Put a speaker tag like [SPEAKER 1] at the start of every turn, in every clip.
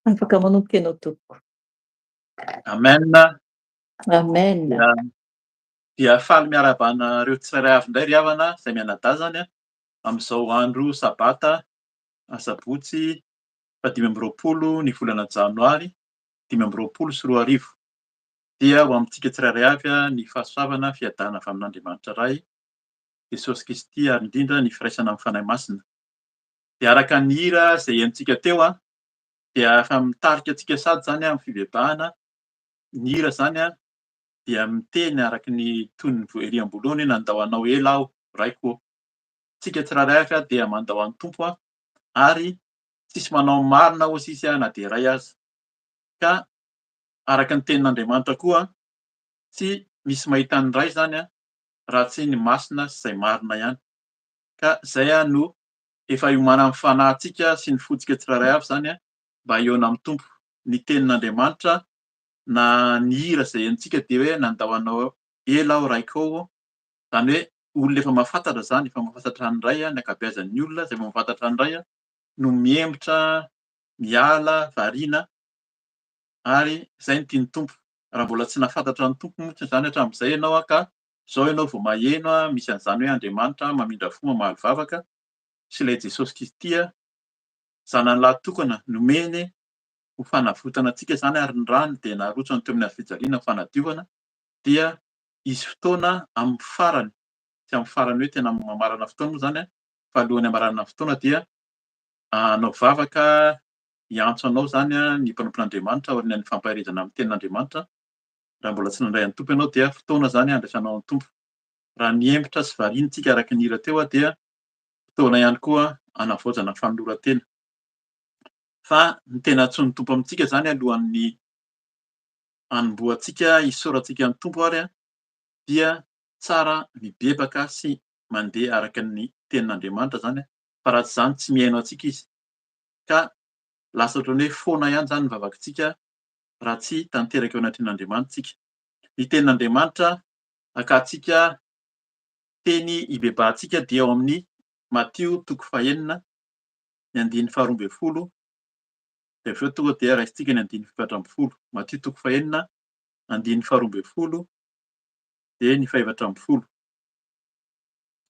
[SPEAKER 1] Afaka manomboka ianao tompoko.
[SPEAKER 2] Amen.
[SPEAKER 1] Amen.
[SPEAKER 2] Dia faly miarabanareo tsirairay avy indray ry havana izay mianadahy zany amin'izao andro sabata asabotsy 25 ny volana janoary 2024. Dia ho amintsika tsirairay avy ny fahasoavana fiadana avy amin'Andriamanitra iray Jesosy Kristy ary indrindra ny firaisana amin'ny fanahy masina. Dia araka ny hira izay henontsika teo dia efa mitarika antsika sady zany amin'ny fivavahana. Ny hira zany dia miteny araka ny toy ny ery ambony hoe nandao anao ela aho raiko. Tsika tsirairay avy dia mandao an'ny tompo ary tsisy manao marina ho sisy na dia iray aza. Ka araka ny tenin'Andriamanitra koa tsy misy mahita ny iray zany raha tsy ny masina sy izay marina ihany. Ka izay no efa hiomana amin'ny fanahintsika sy ny fotsika tsirairay avy zany mba hihaona amin'ny tompo. Ny tenin'Andriamanitra na ny hira izay henontsika dia hoe nandao anao ela aho raiko. Zany hoe olona efa mahafantatra zany, efa mahafantatra ny iray ny ankabeazan'ny olona izay mahafantatra ny iray no miembotra miala variana ary izay no tian'ny tompo. Raha mbola tsy nahafantatra ny tompo moa zany hatramin'izay ianao ka izao ianao vao maheno misy an'izany hoe Andriamanitra mamindra fo mamaly vavaka sy ilay Jesosy Kristy zanany lahy tokana nomeny ho fanavotana antsika zany ary ny rano dia narotsony teo amin'ny hazofijaliana fanadiovana. Dia izy fotoana amin'ny farany sy amin'ny farany hoe tena mamarana fotoana moa zany fa alohan'ny hamarana fotoana dia hanao vavaka hiantso anao zany ny mpanompon'Andriamanitra ao aorian'ny fampahirizana amin'ny tenin'Andriamanitra. Raha mbola tsy nandray ny tompo ianao dia fotoana zany andraisanao ny tompo. Raha niembotra sy variantsika araka ny hira teo dia fotoana ihany koa hanavoajana fanoloran-tena. Fa ny tena antsoin'ny tompo amintsika zany alohan'ny hanombohantsika hisoratsika amin'ny tompo ary dia tsara mibebaka sy mandeha araka ny tenin'Andriamanitra zany fa raha tsy zany tsy mihaino antsika izy. Ka lasa ohatran'ny hoe foana ihany zany ny vavakantsika raha tsy tanteraka eo anatin'Andriamanitra tsika. Ny tenin'Andriamanitra akantsika teny hibebahantsika dia ao amin'ny Matio 9:9 ny 12. Dia avy eo tonga dia raisintsika ny 17. Matio 9:9 12 dia ny 17.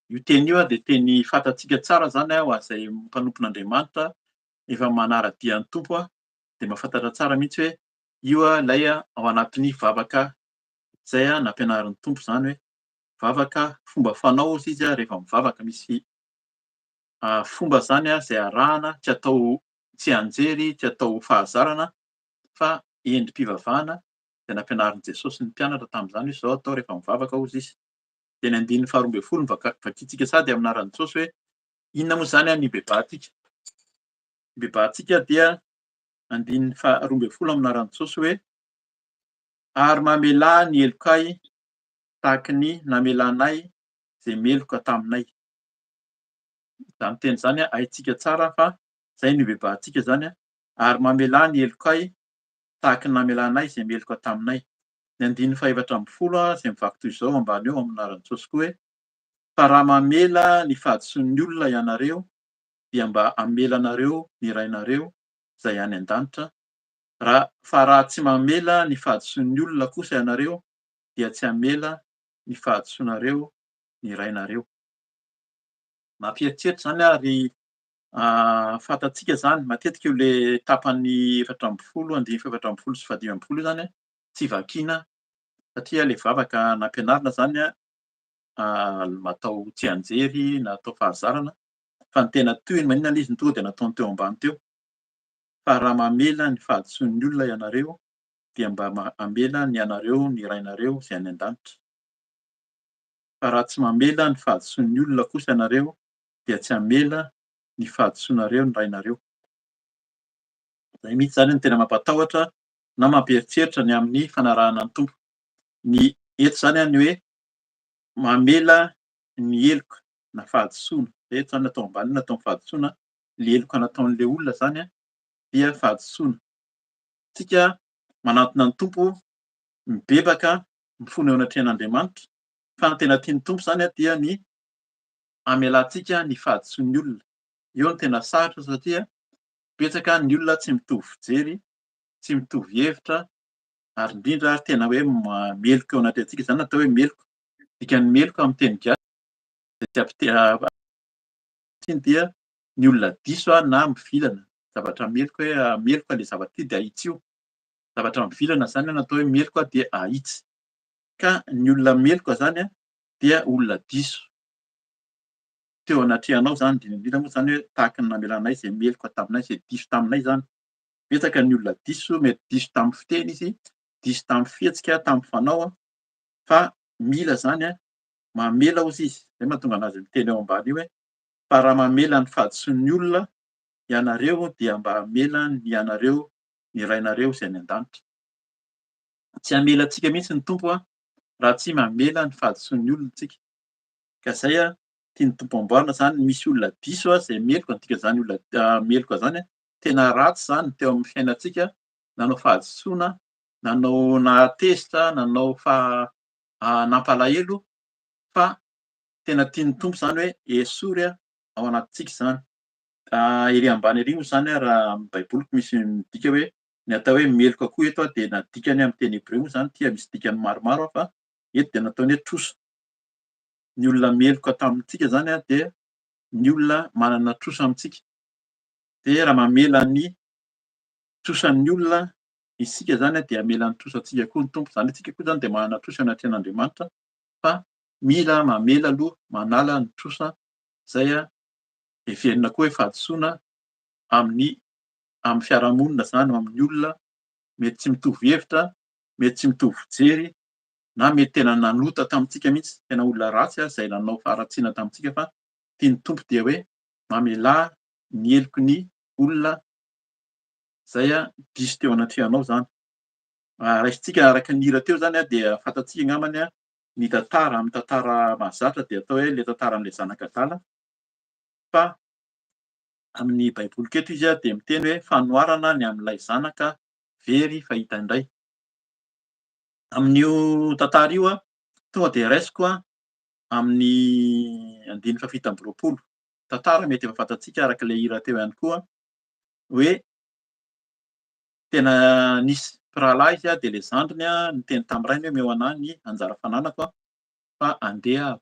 [SPEAKER 2] Io teny io dia teny fantatsika tsara zany ho an'izay mpanompon'Andriamanitra efa manara-dia ny tompo dia mahafantatra tsara mihitsy hoe io ilay ao anatin'ny vavaka izay nampianarin'ny tompo zany hoe vavaka fomba fanao izy rehefa mivavaka misy fomba zany izay arahana tsy atao tsy anjery tsy atao fahazarana fa endrim-pivavahana dia nampianarin'i Jesosy ny mpianatra tamin'izany hoe izao atao rehefa mivavaka hozy izy. Dia ny 12 vakiantsika sady amin'ny anaran'i Jesosy hoe inona moa zany ny ibebahantsika. Ibebahantsika dia 12 amin'ny anaran'i Jesosy hoe ary mamelà ny elokay tahaka ny namelanay izay meloka taminay. Izany teny izany haintsika tsara fa izay no ibebahantsika zany ary mamelà ny elokay tahaka ny namelanay izay meloka taminay. Ny 17 izay mivaky toy izao ambany eo amin'ny anaran'i Jesosy koa hoe fa raha mamela ny fahadisoan'ny olona ianareo dia mba hamela anareo ny rainareo izay any an-danitra. Fa raha tsy mamela ny fahadisoan'ny olona kosa ianareo dia tsy hamela ny fahadisoanareo ny rainareo. Mampieritseritra zany ary fantatsika zany matetika io le tapany 17, 17 sy 18 zany tsy vakiana satria le vavaka nampianarina zany matao tsy anjery na atao fahazarana fa ny tena tohiny maninona izy tonga dia nataony teo ambany teo. Fa raha mamela ny fahadisoan'ny olona ianareo dia mba hamela ny anareo ny rainareo izay any an-danitra. Fa raha tsy mamela ny fahadisoan'ny olona kosa ianareo dia tsy hamela ny fahadisoanareo ny rainareo. Izay mihitsy zany no tena mampatahotra na mampieritreritra ny amin'ny fanarahana ny tompo. Ny eto zany a ny hoe mamela ny heloka na fahadisoana, eto zany natao ambany natao fahadisoana, le heloka nataon'le olona zany a dia fahadisoana. Tsika manantona ny tompo, mibebaka, mifono eo anatrehan'Andriamanitra, fa ny tena tian'ny tompo zany a dia ny hamelantsika ny fahadisoan'ny olona. Eo no tena sarotra satria betsaka ny olona tsy mitovy fijery, tsy mitovy hevitra, ary indrindra ary tena hoe meloka eo anatintsika zany natao hoe meloka. Dikan'ny meloka amin'ny teny gasy dia ny olona diso na mivilana. Zavatra meloka hoe meloka le zavatra ity dia ahitsio. Zavatra mivilana zany natao hoe meloka dia ahitsy. Ka ny olona meloka zany a dia olona diso. Teo anatrehanao zany indrindra moa zany hoe tahaka ny namelanay izay meloka taminay, izay diso taminay zany. Betsaka ny olona diso, mety diso tamin'ny fiteny izy, diso tamin'ny fihetsika, tamin'ny fanao, fa mila zany a mamela hozy izy. Zay mahatonga anazy miteny eo ambany io hoe fa raha mamela ny fahadisoan'ny olona ianareo dia mba hamela ny anareo ny rainareo izay any an-danitra. Tsy hamelantsika mihitsy ny tompo a raha tsy mamela ny fahadisoan'ny olona tsika. Ka zay a tian'ny tompo amboarina zany, misy olona diso a zay meloka, dikan'izany olona meloka zany a tena ratsy zany teo amin'ny fiainantsika, nanao fahadisoana, nanao nahatezitra, nanao nampalahelo, fa tena tian'ny tompo zany hoe esory ao anatintsika zany. Ery ambany ery moa zany a raha amin'ny baibolika misy midika hoe ny atao hoe meloka koa eto a dia na dikany amin'ny teny hebreo moa zany tia misy dikany maromaro fa eto dia nataony hoe trosa. Ny olona meloka tamintsika zany a dia ny olona manana trosa amintsika. Dia raha mamela ny trosan'ny olona isika zany a dia hamela ny trosantsika koa ny tompo. Zany hoe tsika koa zany dia manana trosa eo anatrehan'Andriamanitra, fa mila mamela aloha, manala ny trosa, zay a heverina koa hoe fahadisoana amin'ny fiarahamonina zany, amin'ny olona mety tsy mitovy hevitra, mety tsy mitovy fijery, na mety tena nanota tamintsika mihitsy, tena olona ratsy a zay nanao faharatsiana tamintsika, fa tian'ny tompo dia hoe mamelà ny helokon'ny olona zay a diso teo anatrehanao zany. Raisintsika araka ny hira teo zany a dia fantatsika angambany a ny tantara, amin'ny tantara mahazatra dia atao hoe le tantaran'le zanak'Adala, fa amin'ny baibolika eto izy a dia miteny hoe fanoharana ny amin'ilay zanaka very fahita indray. Amin'io tantara io a tonga dia raisiko a amin'ny andiny fafito amby roapolo. Tantara mety efa fantatsika arak'ilay hira teo ihany koa hoe tena nisy mpirahalahy izy a dia le zandriny a niteny tamin'ny rainy hoe meo anahy ny anjara fananako a fa andeha aho.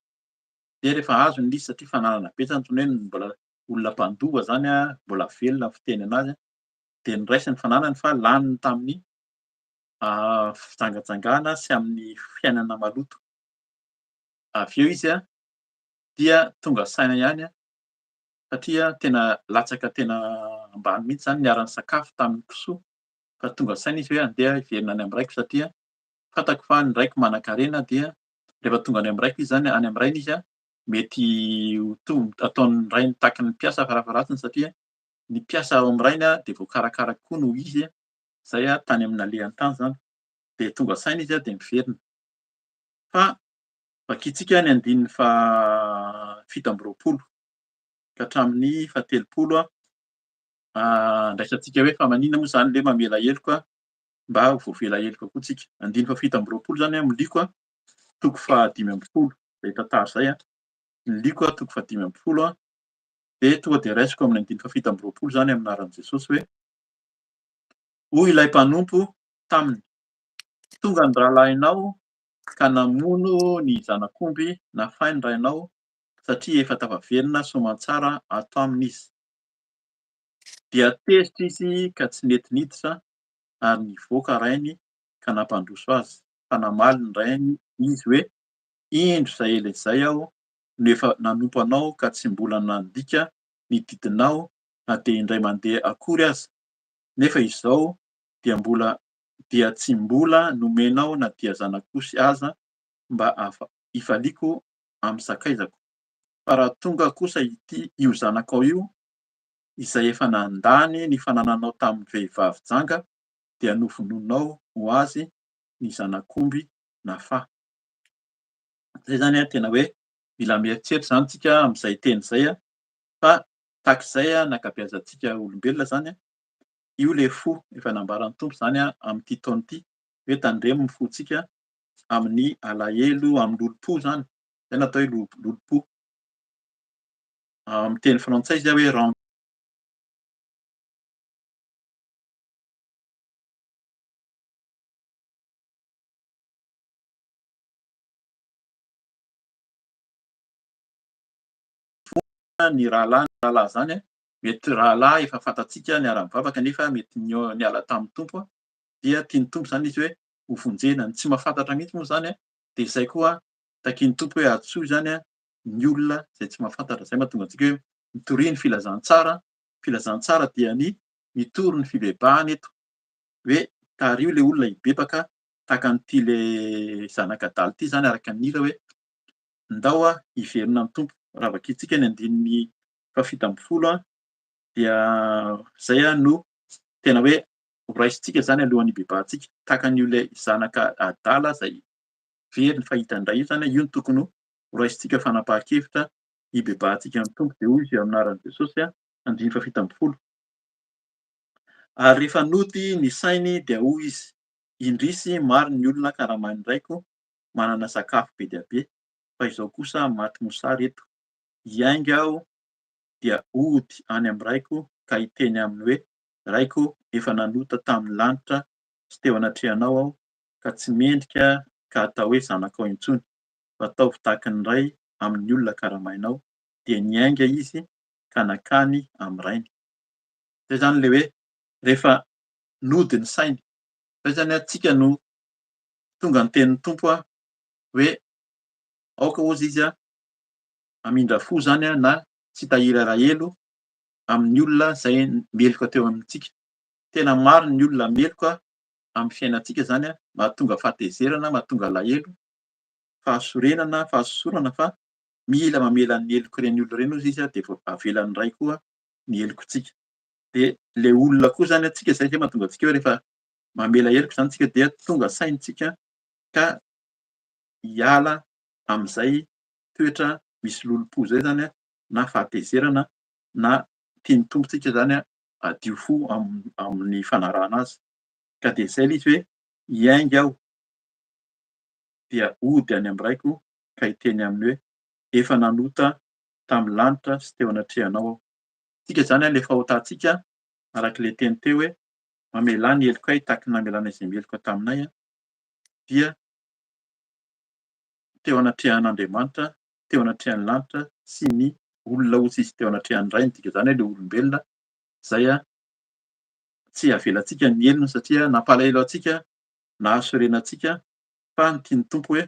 [SPEAKER 2] Dia rehefa azo ny izy satria fananana betsany ohatran'ny hoe mbola olona mpandova zany a, mbola velona ny fiteny anazy a, dia niraisiny fananany fa laniny tamin'ny fijangajangana sy amin'ny fiainana maloto. Avy eo izy a dia tonga saina ihany a satria tena latsaka tena ambany mihitsy zany niara nisakafo tamin'ny kisoa, fa tonga saina izy hoe andeha hiverina any amin'ny raiko satria fantako fa ny raiko manan-karena, dia rehefa tonga any amin'ny raiko izy zany, any amin'ny rainy izy a, mety ataon'ny rainy tahaka ny mpiasa farafaharatsiny satria ny mpiasa ao amin'ny rainy a dia voakarakara kokoa noho izy, zay a tany amin'ny alehany tany zany. Dia tonga saina izy a dia miverina. Fa vakiantsika ny andinin'ny fito amby roapolo ka hatramin'ny fahatelopolo a, andraisantsika hoe fa maninona moa zany le mamela heloka mba ho voavela heloka koa tsika. Andiny fafito amby roapolo zany a miliko a toko fahadimy amby folo, zay tantara zay a, miliko a toko fahadimy amby folo a, dia tonga dia raisiko amin'ny andiny fafito amby roapolo zany amin'ny anaran'i Jesosy hoe hoy ilay mpanompo taminy, tonga ny rahalahinao ka namono ny zanak'omby, nafainy rainao satria efa tafaverina soamantsara ato aminy izy. Dia tezitra izy ka tsy nety niditra ary nivoaka rainy ka nampandroso azy, fa namaly ny rainy izy hoe indro izay ela izay aho no efa nanompo anao ka tsy mbola nandika ny didinao na dia indray mandeha akory aza. Nefa izao dia tsy mbola nomenao na dia zanak'osy aza mba hifaliako amin'ny sakaizako. Fa raha tonga kosa io zanakao io izay efa nandany ny fanananao tamin'ny vehivavy janga, dia nofononao ho azy ny zanak'omby na fà. Zay zany a tena hoe mila mieritseritra zany tsika am'zay teny zay a, fa takizay a ny ankabeazantsika olombelona zany a, io le fo efa nambaran'ny Tompo zany a am'ty taona ity, hoe tandremo ny fontsika amin'ny alahelo, am'lolo-po zany, zay no atao hoe lolo-po. Am'teny frantsay izy a hoe ren ny rahalahy zany a, mety rahalahy efa fantatsika niara-mivavaka nefa mety niala tamin'ny Tompo a, dia tian'ny Tompo zany izy hoe ho vonjena. Ny tsy mahafantatra mihitsy moa zany a, de zay koa takian'ny Tompo hoe antsoy zany a ny olona zay tsy mahafantatra. Zay mahatonga antsika hoe mitoria ny filazantsara. Filazantsara dia ny mitoro ny fibebahana eto, hoe tario le olona hibebaka tahaka an'ity le zanak'adala ity zany araka ny hira hoe ndao a hiverina amin'ny Tompo. Raha vakiantsika ny andinin'ny fahafito amby folo a, dia zay a no tena hoe horaisintsika zany alohan'ny hibebahantsika, tahaka an'io le zanaka adala zay very ny fahita indray io zany a, io no tokony ho horaisintsika fanapahan-kevitra hibebahantsika amin'ny Tompo. De hoy izy eo amin'ny anaran'i Jesosy a, andiny fahafito amby folo. Ary rehefa nody ny sainy dia hoy izy: "Indrisy maro ny olona karamainy raiko, manana sakafo be dia be, fa izao kosa maty mosary eto. Hiainga aho dia hody any am'raiko ka hiteny aminy hoe: raiko efa nanota tamin'ny lanitra sy teo anatrehanao aho, ka tsy mendrika ka atao hoe zanakao intsony, fa ataovy tahaka ny ray amin'ny olona karamainao, dia niainga izy ka nakany am'rainy." Zay zany le hoe rehefa nody ny sainy. Zay zany a tsika no tonga ny tenin'ny Tompo a hoe aoka ozy izy a hamindra fo zany a na tsy hitahiry alahelo amin'ny olona zay meloka teo amintsika. Tena maro ny olona meloka amin'ny fiainantsika zany a, mahatonga fahatezerana, mahatonga alahelo, fahasorenana, fahasosorana, fa mila mamela ny heloka olona ireny ozy izy a de vao avelan'ny ray koa ny helokontsika. De le olona koa zany atsika zay mahatonga antsika hoe rehefa mamela heloka zany tsika dia tonga saintsika ka hiala am'zay toetra misy lolo-po zay zany a, na fahatezerana na tian'ny tompontsika zany a hadio fo amin'ny fanarahana azy. Ka de zay le izy hoe hiainga aho dia hody any am'raiko ka hiteny aminy hoe efa nanota tamin'ny lanitra sy teo anatrehanao aho. Tsika zany a le fahotantsika arak'le teny teo hoe mamelà ny helokay tahaka ny namelana izay meloka taminay a, dia teo anatrehan'Andriamanitra, teo anatrehan'ny lanitra sy ny olona ozy izy teo anatrehan'ny ray, midika zany hoe le olombelona. Zay a tsy avelantsika ny helony satria nampalahelo antsika, nahasorenantsika, fa ny tian'ny Tompo hoe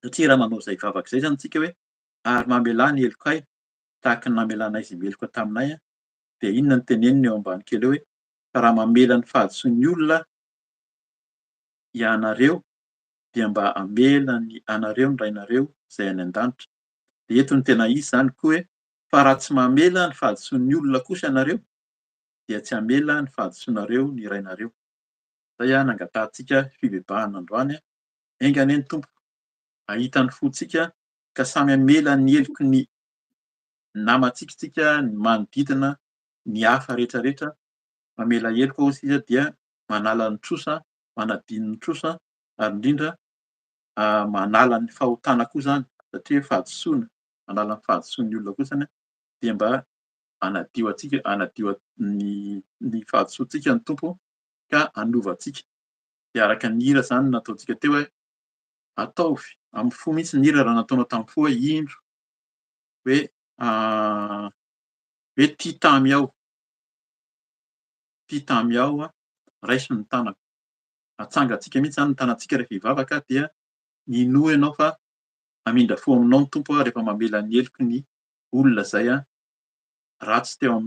[SPEAKER 2] satria raha manao izay vavaka zany tsika hoe ary mamelà ny helokay tahaka ny namelanay izay meloka taminay a, de inona no teneniny eo ambany kely eo hoe fa raha mamela ny fahadisoan'ny olona ianareo dia mba hamela ny anareo ny rainareo zay any an-danitra. De eto no tena izy zany koa hoe fa raha tsy mamela ny fahadisoan'ny olona kosa ianareo, dia tsy hamela ny fahadisoanareo ny rainareo. Zay a nangatantsika fivebahana androany a, aingany ny Tompo ahita ny fontsika ka samy hamela ny heloky ny namantsika, ny manodidina, ny hafa rehetrarehetra. Mamela heloka ozy izy a dia manala ny trosa, manadino ny trosa, ary indrindra manala ny fahotana koa zany satria fahadisoana, manala ny fahadisoan'ny olona koa zany a, dia mba hanadio antsika, hanadio ny fahadisoantsika ny Tompo ka hanova antsika. De araka ny hira zany nataontsika teo hoe ataovy amin'ny fo mihitsy ny hira raha nataonao tamin'ny fo hoe indro, hoe hoe tia tamy aho, tia tamy aho a, raiso ny tanako. Hatsangantsika mihitsy zany ny tanantsika rehefa hivavaka dia minoa ianao fa hamindra fo aminao ny Tompo a rehefa mamela ny heloky ny olona zay a ratsy teo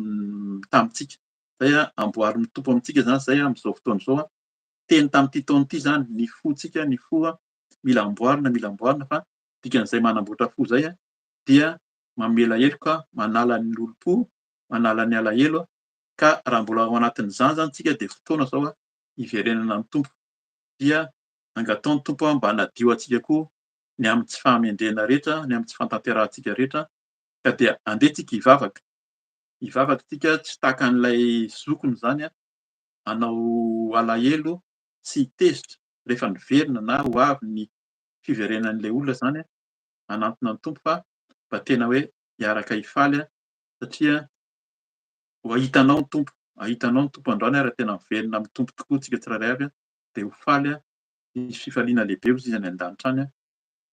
[SPEAKER 2] tamintsika. Zay a amboarin'ny Tompo amintsika zany zay a am'zao fotoana zao a. Teny tamin'ity taona ity zany ny fontsika, ny fo a mila amboarina fa dikan'izay manamboatra fo zay a dia mamela heloka, manala ny lolo-po, manala ny alahelo, ka raha mbola ao anatin'izany zany tsika de fotoana zao a iverenana ny tompo dia angataony tompo mba hanadio antsika koa ny amin'ny tsy fahamendrena rehetra, ny amin'ny tsy fanatanterantsika rehetra ka dia andehantsika hivavaka. Hivavaka tsika tsy tahaka an'ilay zokony zany hanao alahelo sy hitezitra rehefa niverina na ho avy ny fiverenan'ilay olona zany hanantona ny tompo fa mba tena hoe hiaraka hifaly satria ho ahitanao ny tompo androany raha tena miverina amin'ny tompo tokoa tsika tsirairay avy dia ho faly misy fifaliana lehibe hozy izy any an-danitra any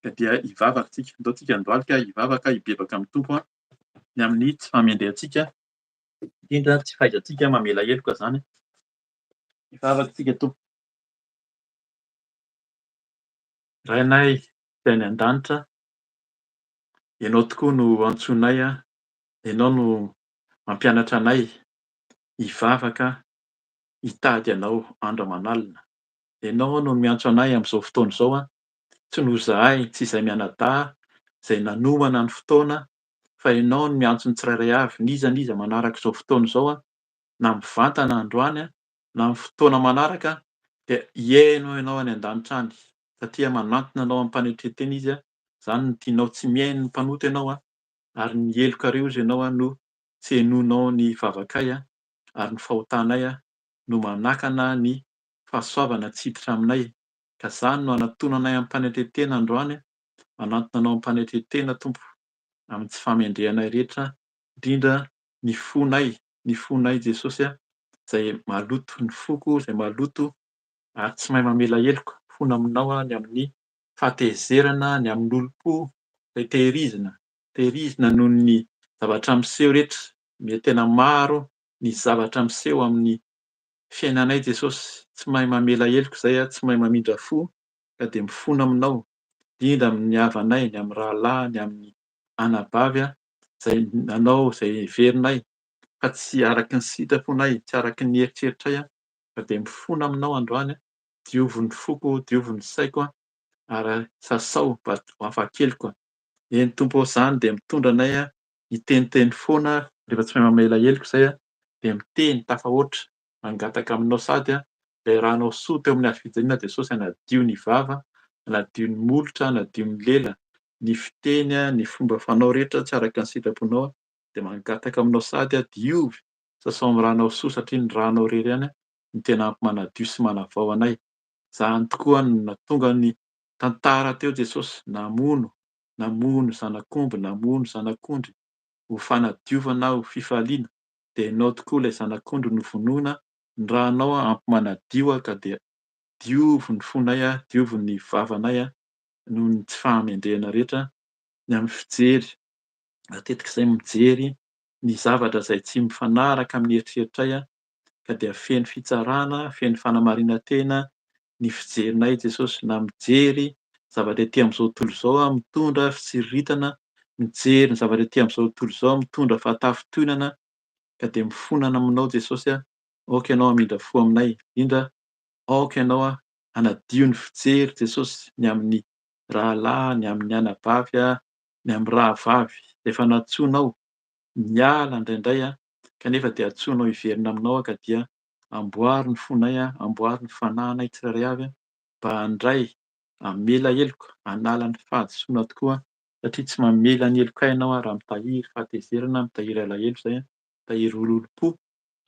[SPEAKER 2] ka dia hivavaka tsika, ataontsika androalika hivavaka hibebaka amin'ny tompo ny amin'ny tsy fahamendrentsika indrindra tsy fahaizantsika mamela heloka zany. Hivavaka tsika tompo. Rainay izay any an-danitra, ianao tokoa no antsoinay ianao no mampianatra anay hivavaka hitady anao andro aman'alina. Ianao no miantso anay amin'izao fotoana izao tsy no izahay tsy izay mianadahy izay nanomana ny fotoana fa ianao no miantso ny tsirairay avy n'iza n'iza manaraka izao fotoana izao na mivantana androany na amin'ny fotoana manaraka dia hiaino ianao any an-danitra any satria manantona anao amin'ny mpanetretena izy izany no tianao tsy mihaino ny mpanota ianao ary ny heloka izy ianao no tsy henoinao ny vavakay ary ny fahotanay no manakana ny fahasoavana tsy hiditra aminay ka izany no hanantonanay amin'ny mpanetretena androany manantona anao amin'ny mpanetretena tompo amin'ny tsy fahamendrehanay rehetra indrindra ny fonay Jesosy izay maloto ny foko izay maloto ary tsy mahay mamela heloka fony aminao ny amin'ny fahatezerana ny amin'ny olo-po izay tehirizina noho ny zavatra miseho rehetra mety tena maro ny zavatra miseho amin'ny fiainanay Jesosy tsy mahay mamela heloka izay tsy mahay mamindra fo ka dia mifono aminao indrindra amin'ny havanay ny amin'ny rahalahy ny amin'ny anabavy izay anao izay heverinay fa tsy araky ny sitraponay tsy araky ny eritreritray fa dia mifono aminao androany diovy ny foko diovy ny saiko ary sasao mba ho hafa-keliko eny tompo izany dia mitondra anay hiteniteny foana rehefa tsy mahay mamela heloka izay dia miteny tafahoatra mangataka aminao sady ilay rahanao soa teo amin'ny hazo-fijaliana Jesosy hanadio ny vava, hanadio ny molotra, hanadio ny lela, ny fiteny ny fomba fanao rehetra tsy araka ny sitraponao dia mangataka aminao sady diovy sasao amin'ny ranao soa satria ny ranao irery ihany no tena ampy manadio sy manavao anay. Izany tokoa no nahatonga ny tantara teo Jesosy namono zanak'omby, namono zanak'ondry ho fanadiovana ho fifaliana dia ianao tokoa ilay zanak'ondry novonoina ny ranao ampy manadio ka dia diovy ny fonay diovy ny vavanay noho ny tsy fahamendrena rehetra ny amin'ny fijery matetika izay mijery ny zavatra izay tsy mifanaraka amin'ny eritreritray ka dia feno fitsarana, feno fanamarinan-tena ny fijerinay Jesosy na mijery zavatra etỳ amin'izao tontolo izao mitondra fitsiriritana, mijery ny zavatra etỳ amin'izao tontolo izao mitondra fahatafitonana ka dia mifonana aminao Jesosy aoka ianao hamindra fo aminay indrindra aoka ianao hanadio ny fijery Jesosy ny amin'ny rahalahy, ny amin'ny anabavy, ny amin'ny rahavavy efa natsoinao miala indraindray kanefa dia antsoinao hiverina aminao ka dia amboary ny fonay, amboary ny fanahinay tsirairay avy mba handray hamela heloka, hanala ny fahadosoana tokoa satria tsy mamela ny heloka ianao raha mitahiry fahatezerana, mitahiry alahelo izay mitahiry olom-po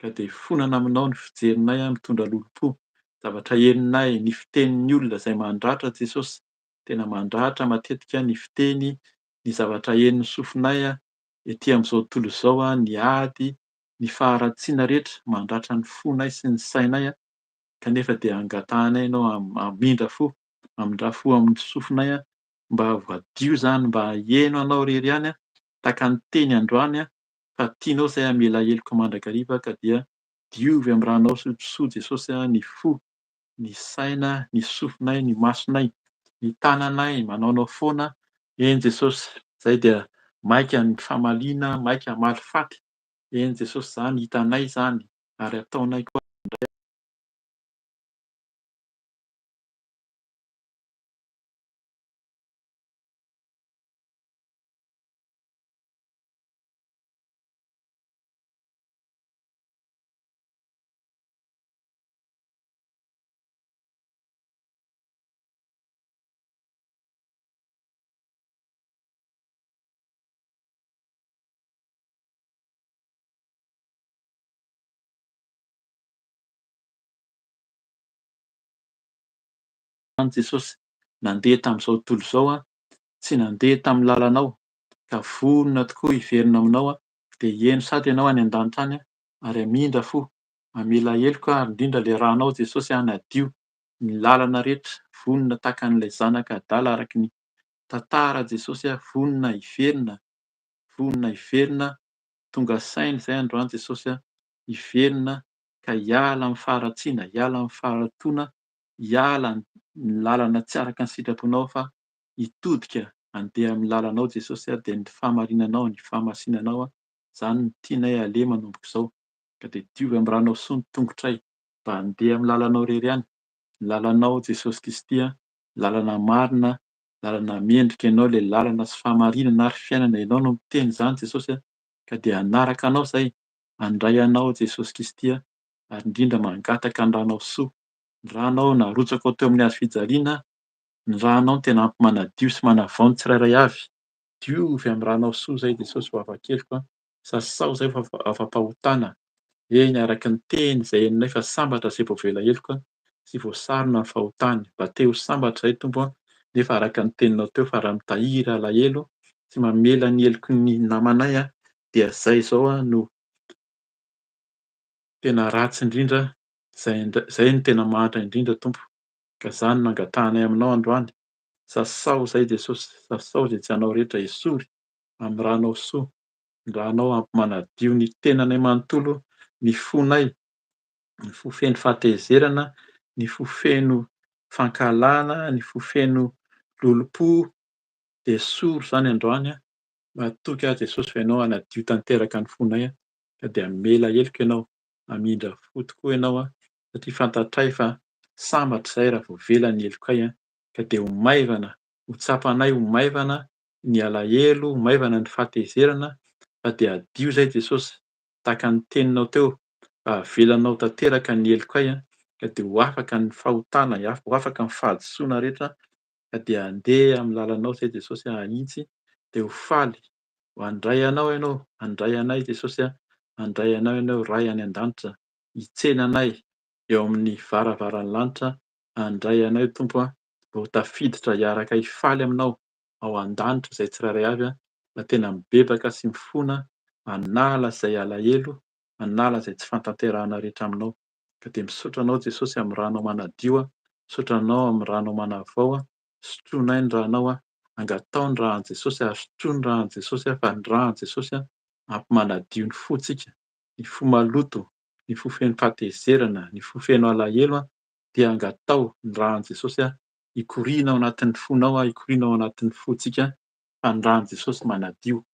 [SPEAKER 2] ka dia hifonana aminao ny fijerinay mitondra lolo-po. Zavatra heninay, ny fitenin'ny olona izay mandratra Jesosy, tena mandratra matetika ny fiteny, ny zavatra henin'ny sofinay etỳ amin'izao tontolo izao ny ady, ny faharatsiana rehetra mandratra ny fonay sy ny sainay kanefa dia angatanay ianao hamindra fo, hamindra fo amin'ny sofinay mba voadio izany mba haheno anao irery ihany tahaka ny teny androany fa tianao izay hamela heloka mandrakariva ka dia diovy amin'ny ranao soa Jesosy ny fo, ny saina, ny sofinay, ny masonay, ny tananay manaonao foana eny Jesosy izay dia maika ny fahamaliana, maika hamaly faty eny Jesosy izany hitanay izany ary ataonay koa An Jesosy nandeha tamin'izao tontolo izao tsy nandeha tamin'ny lalanao ka vonona tokoa hiverina aminao dia heno sady ianao any an-danitra any ary hamindra fo, hamela heloka ary indrindra ilay ranao Jesosy hanadio ny lalana rehetra, vonona tahaka an'ilay zanaka adala araky ny tantara Jesosy vonona hiverina tonga saina izay androany Jesosy hiverina ka hiala amin'ny faharatsiana, hiala amin'ny faharatoana, hiala ny lalana tsy araka ny sitraponao fa hitodika handeha amin'ny lalanao Jesosy dia ny fahamarinanao, ny fahamasinanao izany no tianay aleha manomboka izao. Ka dia diovy amin'ny ranao sy ny tongotray mba handeha amin'ny lalanao irery ihany. Ny lalanao Jesosy Kristy lalana marina, lalana mendrika ianao ilay lalana sy fahamarinana ary fiainana ianao no miteny izany Jesosy ka dia hanaraka anao izahay, handray anao Jesosy Kristy ary indrindra mangataka ny ranao soa. Ny ranao narotsaka ao teo amin'ny hazofijaliana, ny ranao no tena ampy manadio sy manavao ny tsirairay avy. Diovy amin'ny ranao soa izay Jesosy vavan-keliko sasao izay afa-pahotana. Eny araka ny teny izay henonay fa sambatra izay voavela heloka sy voasarona ny fahotany. Mba te ho sambatra izahay Tompo nefa araka ny teninao teo fa raha mitahiry alahelo sy mamela ny heloky ny namanay dia izay izao no tena ratsy indrindra, izay no tena mahatra indrindra Tompo. Ka izany no angatahanay aminao androany. Sasao izahay Jesosy, sasao izay tsy anao rehetra esory amin'ny ranao soa, ny ranao ampy manadio ny tenanay manontolo, ny fonay, ny fo feno fahatezerana, ny fo feno fankalana, ny fo feno lolo-po dia esory izany androany. Matoky Jesosy fa ianao hanadio tanteraka ny fonay ka dia hamela heloka ianao, hamindra fo tokoa ianao satria fantatray fa sambatra izahay raha vao vela ny helokay ka dia ho maivana, ho tsapanay ho maivana ny alahelo, ho maivana ny fahatezerana fa dia hadio izahay Jesosy tahaka ny teninao teo fa avelanao tanteraka ny helokay ka dia ho afaka ny fahotana, ho afaka ny fahadisoana rehetra ka dia handeha amin'ny lalanao izahay Jesosy ahitsy dia ho faly, ho handray anao ianao, handray anay Jesosy handray anao ianao ray any an-danitra, hitsena anay eo amin'ny varavaran'ny lanitra, handray anay Tompo mba ho tafiditra hiaraka hifaly aminao ao an-danitra izay tsirairay avy mba tena mibebaka sy mifona hanala izay alahelo, hanala izay tsy fahatanterahana rehetra aminao. Ka dia misaotra anao Jesosy amin'ny ranao manadio, misaotra anao amin'ny ranao manavao, sotroinay ny ranao, angatao ny rahan'i Jesosy ary sotroy ny rahan'i Jesosy fa ny rahan'i Jesosy ampy manadio ny fontsika, ny fo maloto, ny fo feno fahatezerana, ny fo feno alahelo dia angatao ny rahan'i Jesosy hikoriana ao anatin'ny fonao, hikoriana ao anatin'ny fontsika fa ny rahan'i Jesosy manadio.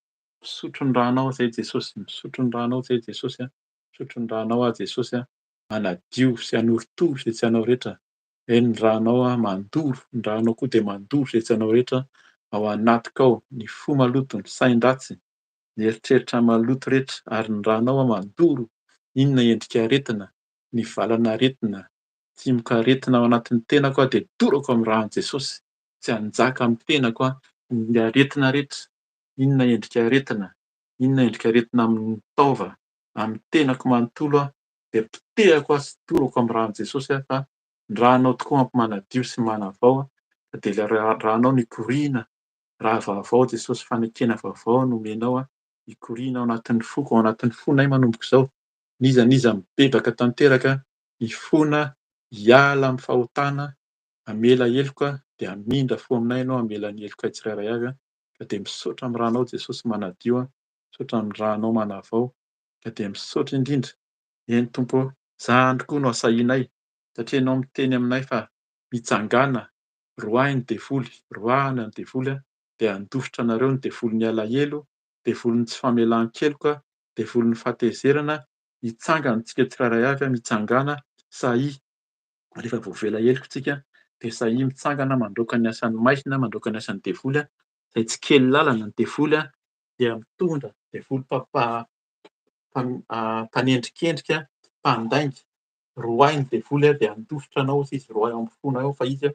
[SPEAKER 2] Misotro ny ranao izay Jesosy, misotro ny ranao izay Jesosy, misotro ny ranao Jesosy hanadio sy hanoro-toro izay tsy anao rehetra. Eny ny ranao mandoro, ny ranao koa dia mandoro izay tsy anao rehetra ao anatika ao, ny fo maloto, ny sain-dratsy, ny eritreritra maloto rehetra ary ny ranao mandoro inona endrika aretina, ny valana aretina, timoka aretina ao anatin'ny tenako dia torako amin'ny rahan'i Jesosy. Tsy hanjaka amin'ny tenako ny aretina rehetra, inona endrika aretina, inona endrika aretina amin'ny taova, amin'ny tenako manontolo dia potehako sy torako amin'ny rahan'i Jesosy fa ny ranao tokoa ampy manadio sy manavao ka dia ilay ranao no hikoriana, raha vaovao Jesosy, fanekena vaovao no omenao hikoriana ao anatin'ny foko, ao anatin'ny fonay manomboka izao. N'iza mibebaka tanteraka, hifona, hiala amin'ny fahotana, hamela heloka dia hamindra fo aminay ianao, hamela ny helokay tsirairay avy ka dia misaotra amin'ny ranao Jesosy manadio, misaotra amin'ny ranao manavao ka dia misaotra indrindra. Eny Tompo, izany tokoa no asahianay satria ianao miteny aminay fa mitsangana, roahy ny devoly, roahana ny devoly dia handofitra anareo ny devolon'ny alahelo, devolon'ny tsy famelan-keloka, devolon'ny fahatezerana, hitsangana antsika tsirairay avy, mitsangana sahy rehefa voavela heloko tsika dia sahy mitsangana mandroaka ny asan'ny maizina, mandroaka ny asan'ny devoly izay tsy kely lalana ny devoly dia mitondra devoly mpanendrikendrika, mpandainga. Roahy ny devoly dia handofitra anao sy izy roahy amin'ny fonao ao fa izy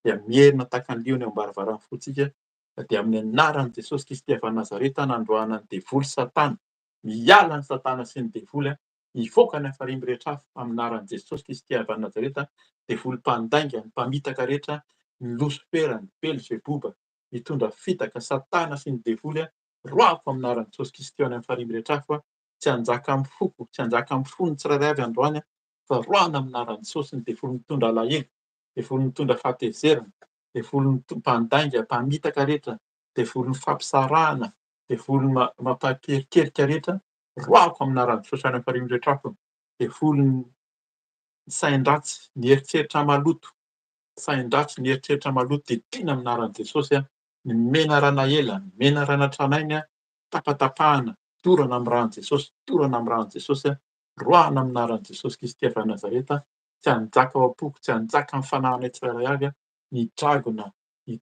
[SPEAKER 2] dia mierina tahaka ny liona eo am-baravarana fontsika ka dia amin'ny anaran'i Jesosy Kristy avy any Nazareta nandroahana ny devoly Satana, miala ny Satana sy ny devoly hivoaka ny hafariany rehetra afo amin'anaran'i Jesosy Kristy avy Nazareta, devoly mpandainga, ny mpamitaka rehetra, ny losofera, ny Belzeboba, mitondra fitaka, Satana sy ny devoly roako amin'anaran'i Jesosy Kristy any amin'ny hafariany rehetra afo tsy hanjaka amin'ny foko, tsy hanjaka amin'ny fony tsirairay avy androany fa roana amin'anaran'i Jesosy ny devoly mitondra alahelo, devoly mitondra fahatezerana, devoly mpandainga, mpamitaka rehetra, devoly fampisarahana, devoly mampankerikerika rehetra roako amin'anaran'i Jesosy any amin'ny hafariany rehetra afo, devoly sain-dratsy, ny eritreritra maloto, sain-dratsy, ny eritreritra maloto dia tiana amin'anaran'i Jesosy ny menarana ela, ny menarana tranainy tapatapahana, dorana amin'ny ran'i Jesosy, dorana amin'ny ran'i Jesosy roahana amin'anaran'i Jesosy Kristy avy Nazareta, tsy hanjaka ao am-poko, tsy hanjaka amin'ny fanahinay tsirairay avy ny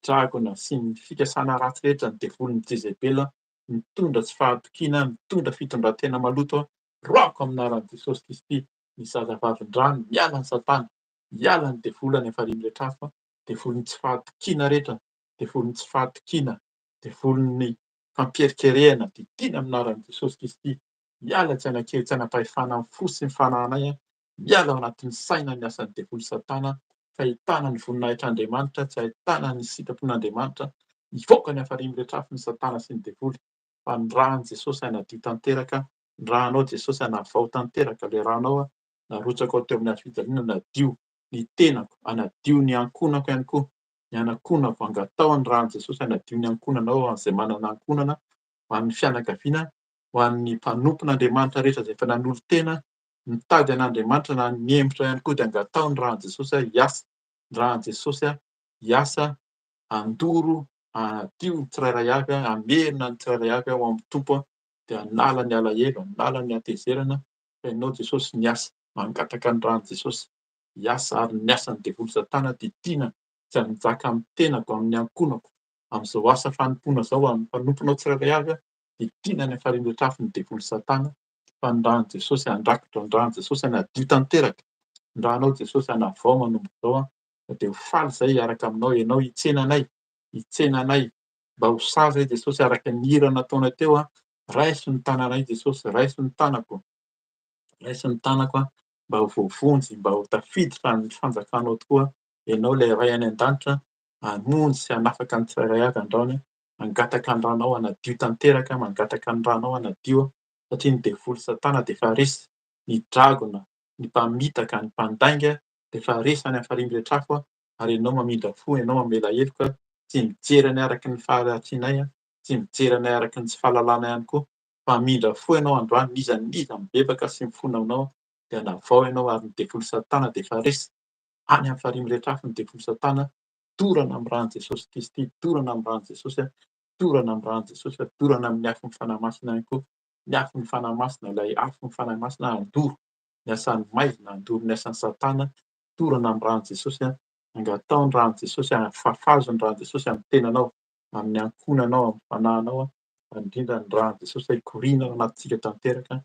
[SPEAKER 2] dragona sy ny fikasana ratsy rehetra, ny devolin'ny Jezebela, mitondra tsy fahatokiana, mitondra fitondran-tena maloto roako amin'anaran'i Jesosy Kristy, ny zazavavin-drano miala ny Satana, miala ny devoly any hafariany rehetra afo, devolin'ny tsy fahatokiana rehetra, devolin'ny tsy fahatokiana, devolin'ny fampierekerehana, didina amin'anaran'i Jesosy Kristy, miala tsy hanakely, tsy hanapahefana amin'ny fo sy ny fanahinay miala ao anatin'ny saina ny asan'ny devoly Satana, tsy ahitana ny voninahitr'Andriamanitra, tsy ahitana ny sitrapon'Andriamanitra, hivoaka ny hafariany rehetra afo ny Satana sy ny devoly, fa ny rahan'i Jesosy hanadio tanteraka, ny rahanao Jesosy hanavao tanteraka, le rahanao narotsaka ao teo amin'ny hazofijaliana hanadio ny tenako, hanadio ny ankonako ihany koa, ny anankonako angatao ny rahan'i Jesosy hanadio ny ankonanao izay manana ankonana, ho an'ny fianakaviana, ho an'ny mpanompon'Andriamanitra rehetra izay efa nanolo-tena, mitady an'Andriamanitra na ny mihembotra ihany koa dia angatao ny rahan'i Jesosy hiasa, ny rahan'i Jesosy hiasa handoro, hanadio ny tsirairay avy, hamerina ny tsirairay avy ao amin'ny tompo dia hanala ny alahelo, hanala ny hatezerana, fa ianao Jesosy niasa, mangataka ny rahan'i Jesosy hiasa ary ny asan'ny devoly Satana didina, tsy hanjaka amin'ny tenako, amin'ny ankonako, amin'izao asa fanompoana zao amin'ny mpanomponao tsirairay avy didina ny hafariany rehetra afo ny devoly Satana, fa ny rahan'i Jesosy handrakotra, ny rahan'i Jesosy hanadio tanteraka, ny rahanao Jesosy hanavao manomboka izao dia ho faly izahay hiaraka aminao, ianao hitsenanay mba ho sazy Jesosy araka ny hira nataonay teo raiso ny tananay Jesosy, raiso ny tanako, raiso ny tanako mba ho voavonjy, mba ho tafiditra ny fanjakanao tokoa, ianao ilay Ray any an-danitra, hamonjy sy hanafaka ny tsirairay avy androany, mangataka ny ranao hanadio tanteraka, mangataka ny ranao hanadio satria ny devoly Satana dia efa resy, ny dragona, ny mpamitaka, ny mpandainga dia efa resy any hafariany rehetra afo ary ianao mamindra fo, ianao mamela heloka, tsy mijery ny araky ny faharatsianay, tsy mijery ny araky ny tsy fahalalana ihany koa, fa mamindra fo ianao androany, n'iza mibebaka sy mifona aminao dia hanavao ianao ary ny devoly Satana dia efa resy any amin'ny fahariany rehetra afo ny devoly Satana, dorana amin'ny ran'i Jesosy Kristy, dorana amin'ny ran'i Jesosy, dorana amin'ny ran'i Jesosy, dorana amin'ny afon'ny fanahy-masina ihany koa, ny afon'ny fanahy masina, ilay afon'ny fanahy masina handoro ny asan'ny maizina, handoro ny asan'ny Satana, dorana amin'ny ran'i Jesosy angatao ny ran'i Jesosy, hafahazo ny ran'i Jesosy amin'ny tenanao, amin'ny ankonanao, amin'ny fanahinao, indrindra ny ran'i Jesosy hikoriana ao anatintsika tanteraka,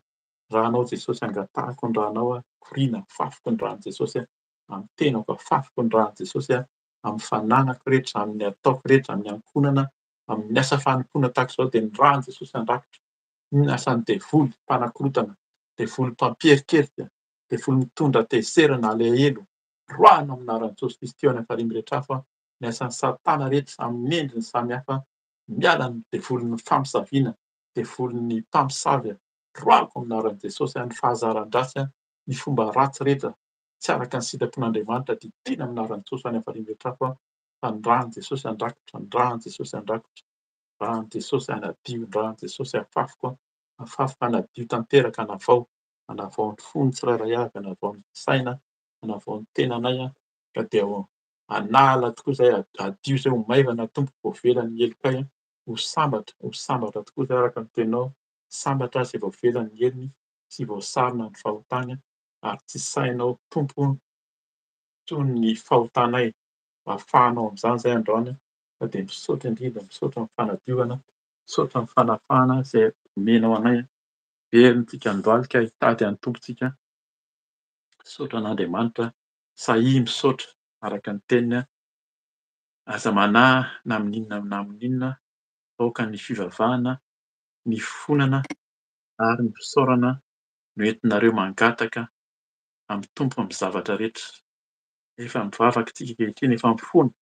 [SPEAKER 2] rahanao Jesosy angatahako ny rahanao hikoriana, afafoko ny ran'i Jesosy amin'ny tenako, afafoko ny ran'i Jesosy amin'ny fananako rehetra, amin'ny ataoko rehetra, amin'ny ankonana, amin'ny asa fanompoana tahaka izao dia ny ran'i Jesosy handrakotra, ny asan'ny devoly mpanakorotana, devoly mpampiherikerika, devoly mitondra tezerana, alehelo, roahana amin'anaran'i Jesosy Kristy ao any hafariany rehetra afo ny asan'ny Satana rehetra amin'ny endriny samihafa, miala ny devolin'ny fampisaviana, devolin'ny mpamosavy, roako amin'anaran'i Jesosy ny fahazaran-drasy, ny fomba ratsy rehetra, tsy araka ny sitrapon'Andriamanitra didina amin'anaran'i Jesosy any hafariany rehetra afo fa ny ran'i Jesosy handrakotra, ny ran'i Jesosy handrakotra, ny ran'i Jesosy hanadio, ny ran'i Jesosy hafafoko, hafafaka hanadio tanteraka, hanavao ny fony tsirairay avy, hanavao ny saina, hanavao ny tenanay ka dia hanala tokoa izay, hadio izay ho maivana tompoko voavelan'ny helokay, ho sambatra tokoa izay araka ny teninao, sambatra izay voavelan'ny helony sy voasarona ny fahotany ary tsy sahinao tompo toy ny fahotanay, ahafahanao amin'izany izay androany ka dia misaotra indrindra, misaotra amin'ny fanadiovana, misaotra amin'ny fanafahana izay omenao anay, velontsika handohalika hitady antompontsika, misaotra an'Andriamanitra, sahia misaotra araka ny teniny aza manahy na amin'inona na amin'inona, aoka ny fivavahana, ny fonana ary ny fisaorana no entinareo mangataka amin'ny Tompo amin'ny zavatra rehetra. Efa mivavaka isika ankehitriny, efa mifono,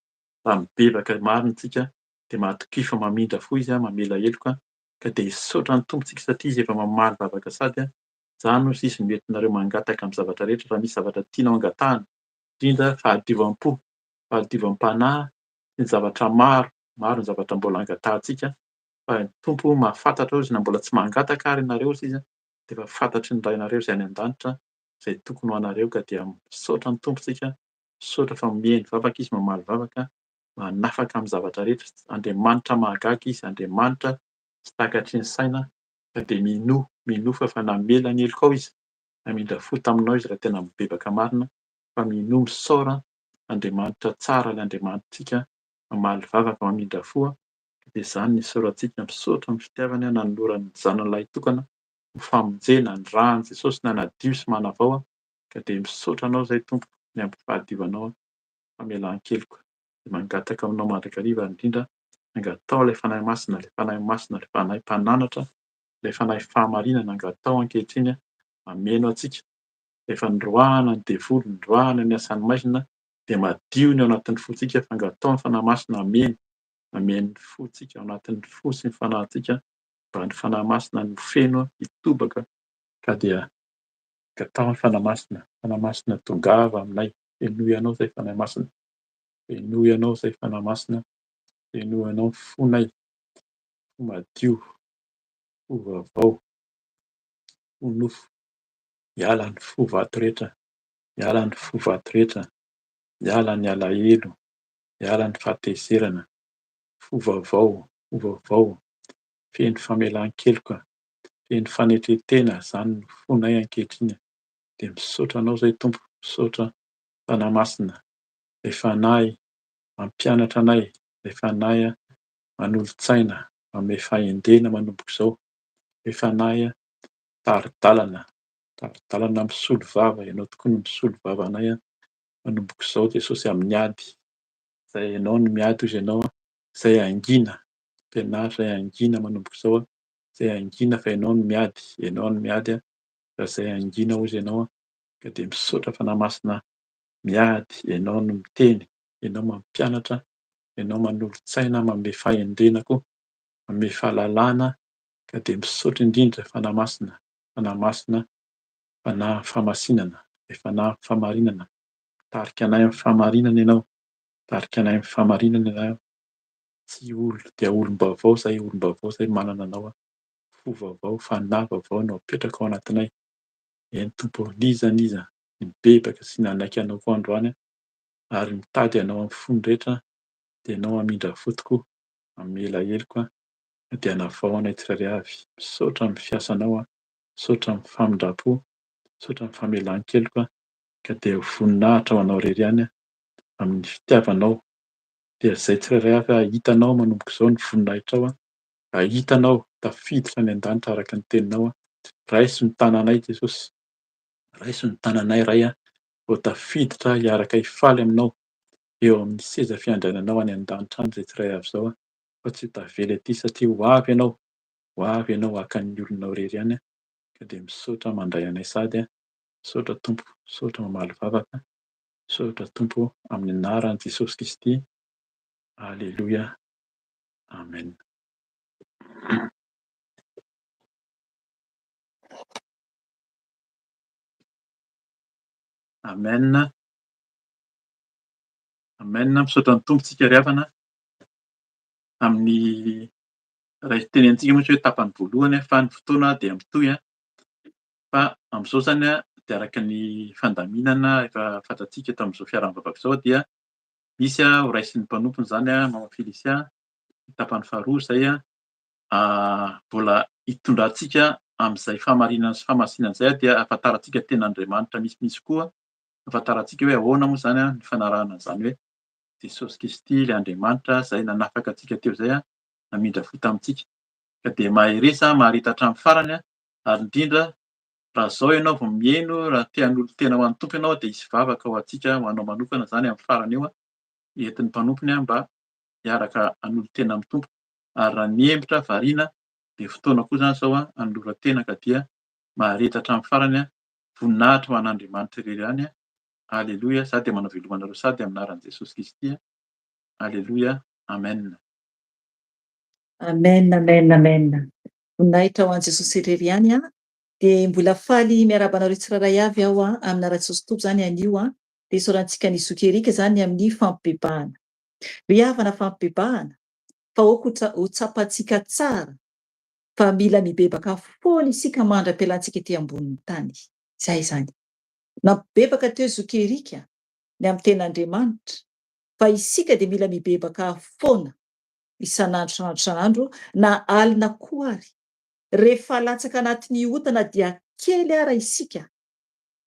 [SPEAKER 2] fa mibebaka marina isika dia matokia fa mamindra fo izy mamela heloka ka dia hisaotra ny Tompo isika satria izy efa mamaly vavaka sady izany no sisa no entinareo mangataka amin'ny zavatra rehetra raha misy zavatra tianao angatahana, indrindra fahadiovam-po, fahadiovam-panahy sy ny zavatra maro, maro ny zavatra mbola angatahantsika fa ny Tompo mahafantatra hozy na mbola tsy mangataka ary ianareo hozy izy dia efa fantatry ny rainareo izay any an-danitra izay tokony ho anareo ka dia misaotra ny Tompo isika, misaotra fa miheno vavaka izy, mamaly vavaka, manafaka amin'ny zavatra rehetra. Andriamanitra mahagaga izy, Andriamanitra tsy takatry ny saina ka dia minofa fa namela ny heloka ao izy, namindra fo taminao izy raha tena mibebaka marina fa minoa misaora Andriamanitra tsara ilay Andriamanitritsika mamaly vavaka, mamindra fo dia izany ny isaorantsika, misaotra amin'ny fitiavany nanolorany ny zanany tokana ho famonjena ny ràn'i Jesosy nanadio sy manavao ka dia misaotra anao izay Tompo ny ampy fahadiovanao famelan-keloka. Dia mangataka aminao mandrakariva indrindra angatao ilay fanahy masina, ilay fanahy masina, ilay fanahy mpananatra, ilay fanahy fahamarinana angatao ankehitriny hameno antsika. Efa noroahana ny devoly, noroahana ny asan'ny maizina dia madio ny ao anatin'ny fontsika fa angatao ny fanahy masina hameno, hameno ny fontsika ao anatin'ny fo sy ny fanahintsika mba ny fanahy masina no feno hitobaka ka dia angatao ny fanahy masina tongava aminay. Fenoy anao izay fanahy masina, fenoy anao izay fanahy masina, fenoy anao ny fonay, fo madio, fo vaovao, fo nofo. Hiala ny fo vato rehetra, hiala ny fo vato rehetra, hiala ny alahelo, hiala ny fahatezerana, fo vaovao, fo vaovao, feno famelan-keloka, feno fanetretena, izany no fonay ankehitriny. Dia misaotra anao izay Tompo, misaotra fanahy masina, ilay fanahy mampianatra anay, ilay fanahy manolo-tsaina, manome fahendena manomboka izao, ilay fanahy tari-dalana misolo vava, ianao tokony misolo vava anay manomboka izao Jesosy amin'ny ady, izay ianao no miady hozy ianao, izay angina, mpianatra angina manomboka izao, izay angina fa ianao no miady, ianao no miady fa izay angina hozy ianao ka dia misaotra fanahy masina miady, ianao no miteny, ianao mampianatra, ianao manolo-tsaina, manome fahendena koa, manome fahalalana ka dia misaotra indrindra fanahy masina, fanahy masina, fanahy famasinana, ilay fanahy famarinana. Tarika anay amin'ny famarinana ianao, tarika anay amin'ny famarinana ianao, tsy dia olom-baovao izay manana anao, fo vaovao, fanahy vaovao no apetraka ao anatinay. Eny Tompo, n'iza mibebaka sy nanaiky anao koa androany ary mitady anao amin'ny fony rehetra dia ianao hamindra fo tokoa, hamela heloka dia hanavao anay tsirairay avy. Misaotra amin'ny fiasanao, misaotra amin'ny famindrapo, misaotra amin'ny famelan-keloka ka dia ho voninahitra ho anao irery ihany amin'ny fitiavanao. Dia izay tsirairay avy hitanao manomboka izao ny voninahitra ao, hitanao tafiditra any an-danitra araka ny teninao. Raiso ny tananay Jesosy, raiso ny tananay iray vao tafiditra hiaraka hifaly aminao eo amin'ny seza fiandriananao any an-danitra any izay tsirairay avy izao fa tsy ho tavela ety satria ho avy ianao haka ny olonao irery ihany ka dia misaotra mandray anay sady. Misaotra Tompo, misaotra mamaly vavaka, misaotra Tompo amin'ny anaran'i Jesosy Kristy. Aleloia, amen. Amen, amen. Misaotra ny Tompo tsika ry havana amin'ny raha tenentsika moa tsy hoe tapany voalohany fa ny fotoana dia mitohy fa amin'izao izany dia araka ny fandaminana efa fantatsika eto amin'izao fiarahana-vavaka izao dia misy ho raisin'ny mpanompony izany Mama Felisia tapany faharoa izay mbola hitondrantsika amin'izay fahamarinana sy fahamasinana izay dia ahafantarantsika tenan'Andriamanitra misimisy koa, ahafantarantsika hoe ahoana moa izany ny fanarahana an'izany hoe Jesosy Kristy ilay Andriamanitra izay nanafaka antsika teo izay namindra fo tamintsika ka dia maheresa maharitra hatramin'ny farany ary indrindra raha izao ianao vao mihaino raha te hanolo tena ho an'ny Tompo ianao dia hisy vavaka ho antsika ho anao manokana izany amin'ny farany eo entin'ny mpanompony mba hiaraka hanolo tena amin'ny Tompo ary raha mihembotra variana dia fotoana koa izany izao hanoloran-tena ka dia Maharitra hatramin'ny farany voninahitra ho an'Andriamanitra irery ihany. Aleloia. Za dia manao velomana anareo sady amin'ny anaran'i Jesosy Kristy. Aleloia. Amen.
[SPEAKER 1] Amen, amen, amen. Voninahitra ho an'i Jesosy irery ihany dia mbola faly miarahaba anareo tsirairay avy aho amin'ny anaran'i Tompoko zany anio dia isaorantsika ny zokerika zany amin'ny fampibebahana. Ry havana fampibebahana fa aoka ho tsapantsika tsara fa mila mibebaka foana isika mandram-pialantsika ety ambonin'ny tany. Zay zany. Nampibebaka teo zokerika ny amin'ny ten'Andriamanitra fa isika dia mila mibebaka foana isan'andro na alina koa ary. Rehefa latsaka anatin'ny otana dia kely ara isika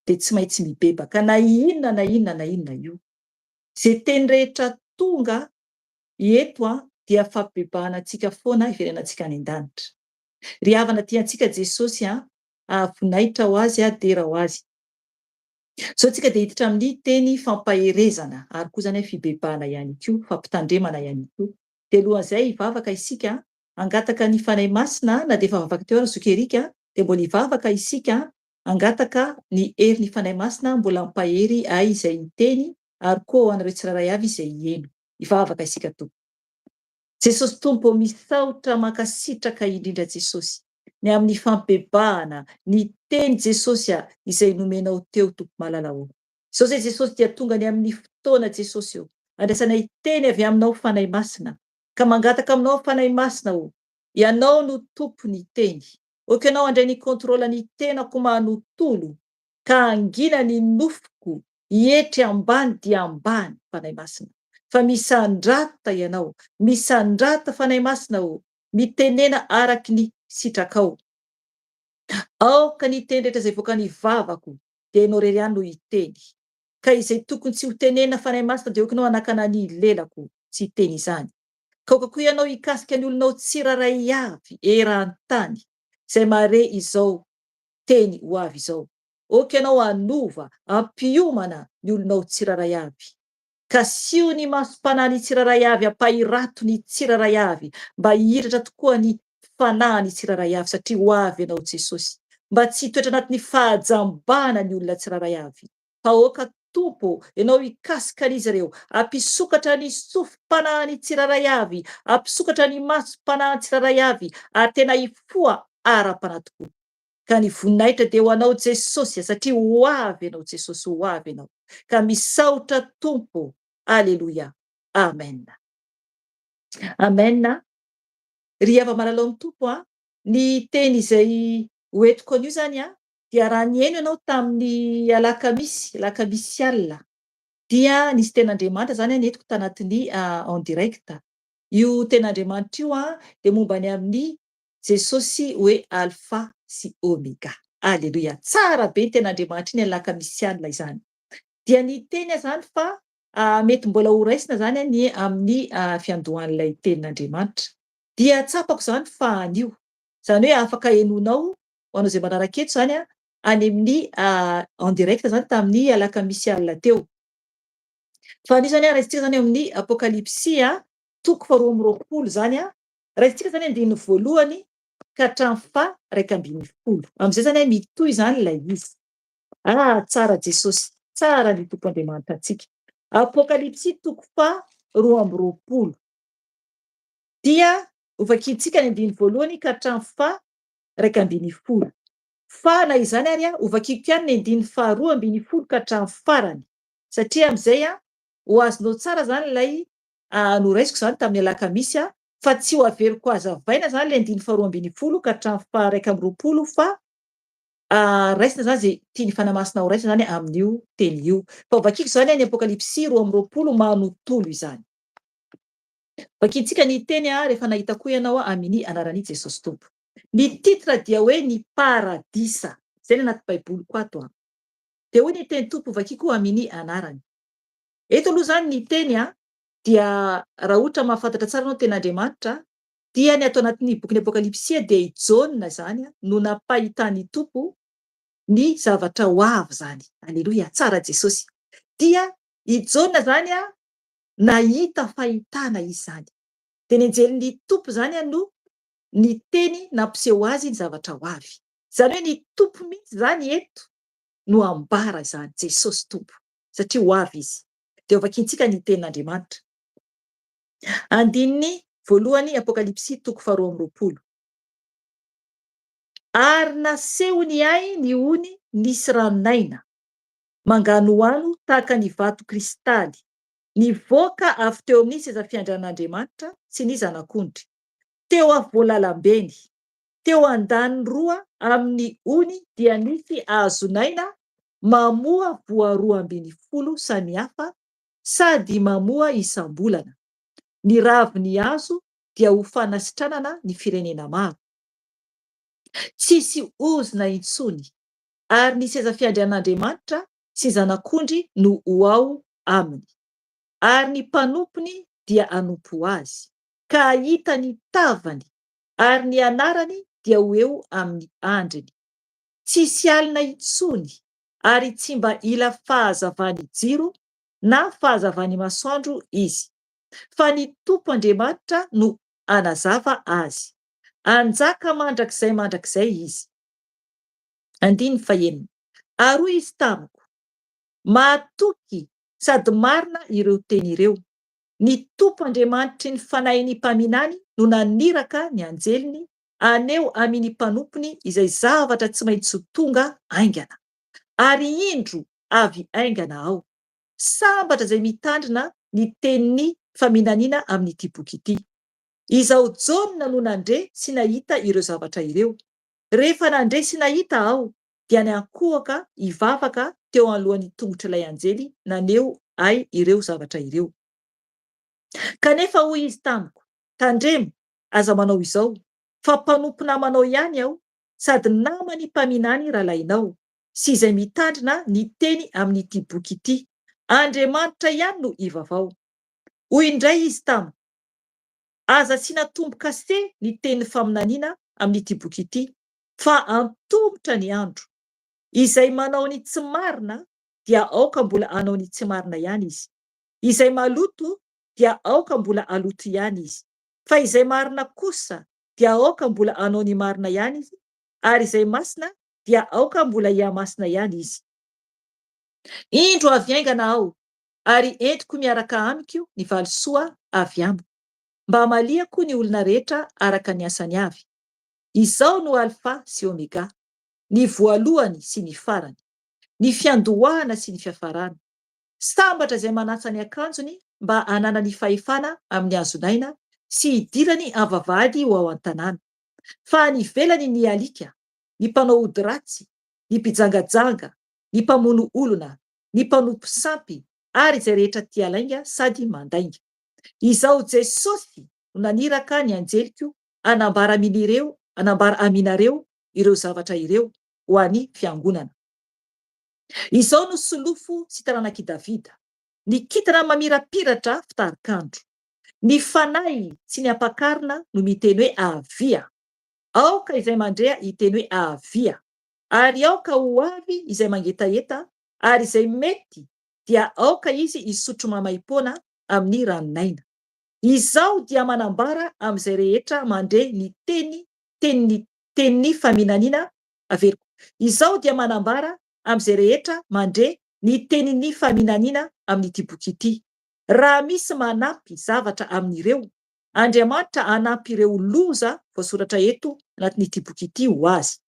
[SPEAKER 1] dia tsy maintsy mibebaka na inona na inona na inona io. Zay teny rehetra tonga eto dia fampibebahana antsika foana iverenantsika any an-danitra. Ry havana tiantsika Jesosy voninahitra ho azy dera ho azy. So tsika dia hiditra amin'ny teny fampaherezana ary koa zany fibebahana ihany koa, fampitandremana ihany koa. Dia alohan'izay hivavaka isika hangataka ny fanahy masina na dia efa vavaka teo ary zokerika dia mbola hivavaka isika hangataka ny herin'ny fanahy masina mbola hampahery izay hiteny ary koa ho anareo tsirairay avy izay hiheno. Hivavaka isika tompoko. Jesosy Tompo misaotra mankasitraka indrindra Jesosy ny amin'ny fampibebahana ny teny Jesosy izay nomenao teo Tompo malalao. Izao zay Jesosy dia tonga ny amin'ny fotoana Jesosy eo. Andrasanay teny avy aminao fanahy masina ka mangataka aminao fanahy masina ianao no tompony teny. Oka ianao andray ny kontrola ny tenako manontolo ka angina ny nofoko hietry ambany dia ambany fanahy masina. Fa misandrata ianao, misandrata fanahy masina mitenena araky ny sitrakao. Aoka ny teny rehetra izay voaka ny vavako dia ianao irery ihany no hiteny. Ka izay tokony tsy ho tenena fanahy masina dia okanao anakana ny lelako tsy hiteny izany. Ka oka koa ianao hikasika ny olonao tsirairay avy eran-tany izay mare izao teny ho avy izao. Oka ianao anova, ampiomana ny olonao tsirairay avy. Ka sio ny masom-panahy ny tsirairay avy ampahirato ny tsirairay avy mba hiratra tokoa ny fanahy ny tsirairay avy satria ho avy ianao Jesosy. Mba tsy hitoetra anatin'ny fahajambana ny olona tsirairay avy. Fa oka Tompo, ianao hikasika an'izy ireo, ampisokatra ny sofim-panahy ny tsirairay avy, ampisokatra ny masom-panahy ny tsirairay avy, ary tena hifoha ara-panahy tokoa. Ka ny voninahitra dia ho anao Jesosy satria ho avy ianao Jesosy, ho avy ianao. Ka misaotra Tompo. Aleluia. Amen. Amen. Ry hava malalao amin'ny Tompo ny teny izay hoentiko an'io zany dia raha nihaino ianao tamin'ny alakamisy alina dia nisy ten'Andriamanitra zany ny entiko tanatin'ny en direct. Io ten'Andriamanitra io dia momba ny amin'ny Jesosy hoe alpha sy omega. Aleluia. Tsara be ny ten'Andriamanitra iny alakamisy alina izany. Dia ny teny zany fa mety mbola ho raisina zany ny amin'ny fiandohan'ilay tenin'Andriamanitra. Dia tsapako zany fa anio. Zany hoe afaka henonao ho anao izay manaraka eto zany any amin'ny en direct zany tamin'ny alakamisy alina teo. Fa anio zany raisitsika zany amin'ny apokalipsia toko faharoa amby roapolo zany raisitsika zany andininy voalohany ka hatramin'ny fa raika ambin'ny folo. Am'izay zany mitohy zany ilay izy. Tsara Jesosy, tsara ny Tompo Andriamanitra antsika. Apokalipsy toko faharoa amby roapolo. Dia ovakitsika ny andininy voalohany ka hatramin'ny fa raika ambin'ny folo. Fa na izany ary ovakiko ihany ny andininy faharoa ambin'ny folo ka hatramin'ny farany. Satria am'izay ho azonao tsara zany ilay noraisiko zany tamin'ny alakamisy fa tsy ho averiko hazavaina zany ilay andininy faharoa ambin'ny folo ka hatramin'ny fa raika amby roapolo fa raisina zany zay tiany fanahy masina ho raisina zany amin'io teny io. Fa ovakiko zany ny apokalipsy roa amby roapolo manontolo izany. Vakintsika ny teny rehefa nahita koa ianao amin'ny anaran'i Jesosy Tompo. Ny titra dia hoe ny paradisa. Zay ny anaty baiboliko ato. Dia hoy ny teny Tompo vakiko amin'ny anarany. Eto aloha zany ny teny dia raha ohatra mahafantatra tsara ianao ten'Andriamanitra dia ny ato anatin'ny bokin'ny apokalipsia dia i Jaona zany no nampahitan'ny Tompo ny zavatra ho avy zany. Aleloia. Tsara Jesosy. Dia i Jaona zany nahita fahitana izy zany. Dia ny anjelin'ny Tompo zany no ny teny nampiseho azy ny zavatra ho avy. Zany hoe ny tompo mihitsy zany eto no ambara zany Jesosy tompo satria ho avy izy. De vakiantsika ny tenin'Andriamanitra. Andininy voalohany Apokalipsy 2:20. Ary nasehony ahy ny ony nisy ranonaina manganohano tahaka ny vato kristaly, nivoaka avy teo amin'ny seza fiandrian'Andriamanitra sy ny zanak'ondry, teo avolalambeny, teo andaniny roa amin'ny ony dia nisy ahazonaina mamoa voa 12 samihafa sady mamoa isam-bolana. Ny raviny hazo dia ho fanasitranana ny firenena maro. Tsisy ozona intsony, ary ny seza fiandrian'Andriamanitra sy zanak'ondry no ho ao aminy. Ary ny mpanompony dia hanompo azy, ka ahita ny tavany, ary ny anarany dia ho eo amin'ny andriny. Tsisy alina intsony, ary tsy mba ila fahazavany jiro na fahazavany masoandro izy, fa ny Tompo Andriamanitra no anazava azy. Anjaka mandrakizay izy. 1. Ary hoy izy tamiko, mahatoky sady marina ireo teny ireo. Ny Tompo Andriamanitry ny fanahin'ny mpaminany no naniraka ny anjeliny aneo amin'ny mpanompony izay zavatra tsy maintsy tonga aingana. Ary indro avy aingana ao. Sambatra izay mitandrina ny tenin'ny faminaniana amin'ity boky ity. Izao Jaona no nandre sy nahita ireo zavatra ireo. Rehefa nandre sy nahita aho, dia niankohaka hivavaka teo alohan'ny tongotr'ilay anjely naneo ahy ireo zavatra ireo. Kanefa hoy izy tamiko, tandremo, aza manao izao, fa mpanompo namanao ihany aho, sady namany mpaminany rahalainao, sy izay mitandrina ny teny amin'ity boky ity. Andriamanitra ihany no ivavao. Hoy indray izy tamiko, aza tsy natombo-kase ny tenin'ny faminaniana amin'ity boky ity, fa antomotra ny andro. Izay manao ny tsy marina dia aoka mbola anao ny tsy marina ihany izy. Izay maloto dia aoka mbola aloto ihany izy. Fa izay marina kosa dia aoka mbola anao ny marina ihany izy, ary izay masina dia aoka mbola hiamasina ihany izy. Indro avy aingana aho, ary entiko miaraka amiko ny valisoa avy amiko, mba malihako ny olona rehetra araka ny asany avy. Izao no Alfa sy Omega, ny voalohany sy ny farany, ny fiandohana sy ny fiafarana. Sambatra izay manasa ny akanjony mba hanana ny fahefana amin'ny hazonaina sy hidirany avavady ho ao an-tanàna. Fa ny velany ny alika, ny mpanao ody ratsy, ny mpijangajanga, ny mpamono olona, ny mpanompo sampy, ary izay rehetra tia lainga sady mandainga. Izao Jesosy no naniraka ny anjeliko anambara aminareo ireo zavatra ireo ho an'ny fiangonana. Izao no solofo sy taranaki Davida, ny kintana mamirapiratra fitarikandro. Ny fanahy sy ny ampakarina no miteny hoe avia. Aoka izay mandrea hiteny hoe avia. Ary aoka ho avy izay mangetaeta, ary izay mety dia aoka izy hisotro mamaim-poana amin'ny ranonaina. Izao dia manambara amin'izay rehetra mandre ny tenin'ny faminaniana averiko. Izao dia manambara amin'izay rehetra mandre ny tenin'ny faminaniana amin'ity boky ity. Raha misy manampy zavatra amin'ireo, Andriamanitra anampy ireo loza voasoratra eto anatin'ity boky ity ho azy.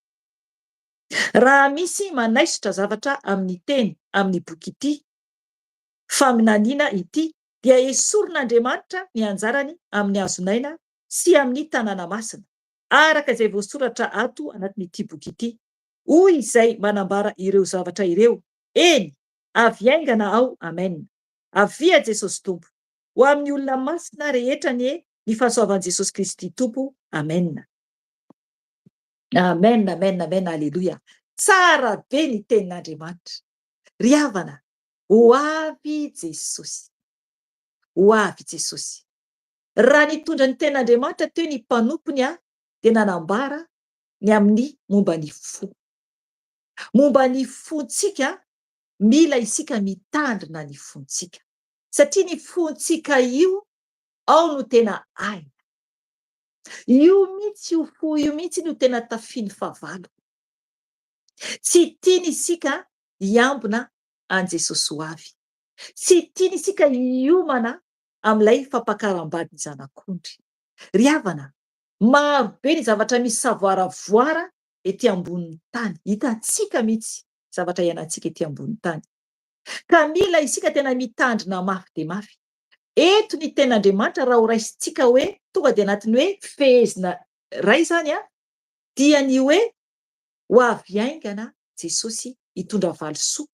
[SPEAKER 1] Raha misy manaisotra zavatra amin'ny teny amin'ny boky ity faminaniana ity, dia esorin'Andriamanitra ny anjarany amin'ny hazonaina sy amin'ny tanàna masina, araka izay voasoratra ato anatin'ity boky ity. Hoy izay manambara ireo zavatra ireo, eny, avy aingana aho, amen. Avia Jesosy Tompo. Ho amin'ny olona masina rehetra ny fahasoavan'i Jesosy Kristy Tompo, amen. Amen, amen, amen, alleluia. Tsara be ny tenin'Andriamanitra. Ry havana, ho avy Jesosy. Ho avy Jesosy. Raha nitondra ny tenin'Andriamanitra teo ny mpanompony dia nanambara ny amin'ny momba ny fo. Momba ny fontsika, mila isika mitandrina ny fontsika. Satria ny fontsika io, ao no tena aina. Io mihitsy io fo io mihitsy no tena tafiany fahavalo. Tsy tiany isika hiambina an Jesosy ho avy. Tsy tiany isika hiomana amin'ilay fampakaram-badiny zanak'ondry. Ry havana, maro be ny zavatra misy savoaravoara ety ambonin'ny tany. Hitantsika mihitsy zavatra iainantsika ety ambonin'ny tany. Ka mila isika tena mitandrina mafy dia mafy. Eto ny ten'Andriamanitra raha ho raisintsika hoe tonga dia anatin'ny hoe fehezina ray zany dia ny hoe ho avy haingana Jesosy hitondra valisoa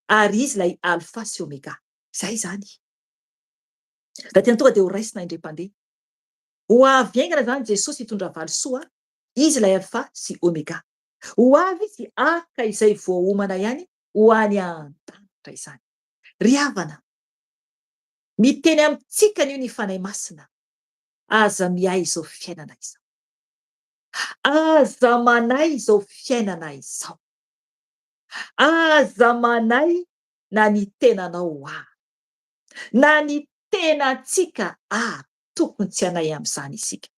[SPEAKER 1] ary izy ilay alfa sy omega. Zay zany. Raha tena tonga dia ho raisina indray-pandeha. Ho avy haingana zany Jesosy hitondra valisoa, izy ilay alfa sy omega. Ho avy izy aka izay voaomana ihany ho any an-danitra izany. Ry havana, miteny amintsika an'io ny fanahy masina. Aza miay izao fiainana izao. Aza manay izao fiainana izao. Aza manay na ny tenanao na ny tenantsika tokony tsy hanay amin'izany isika.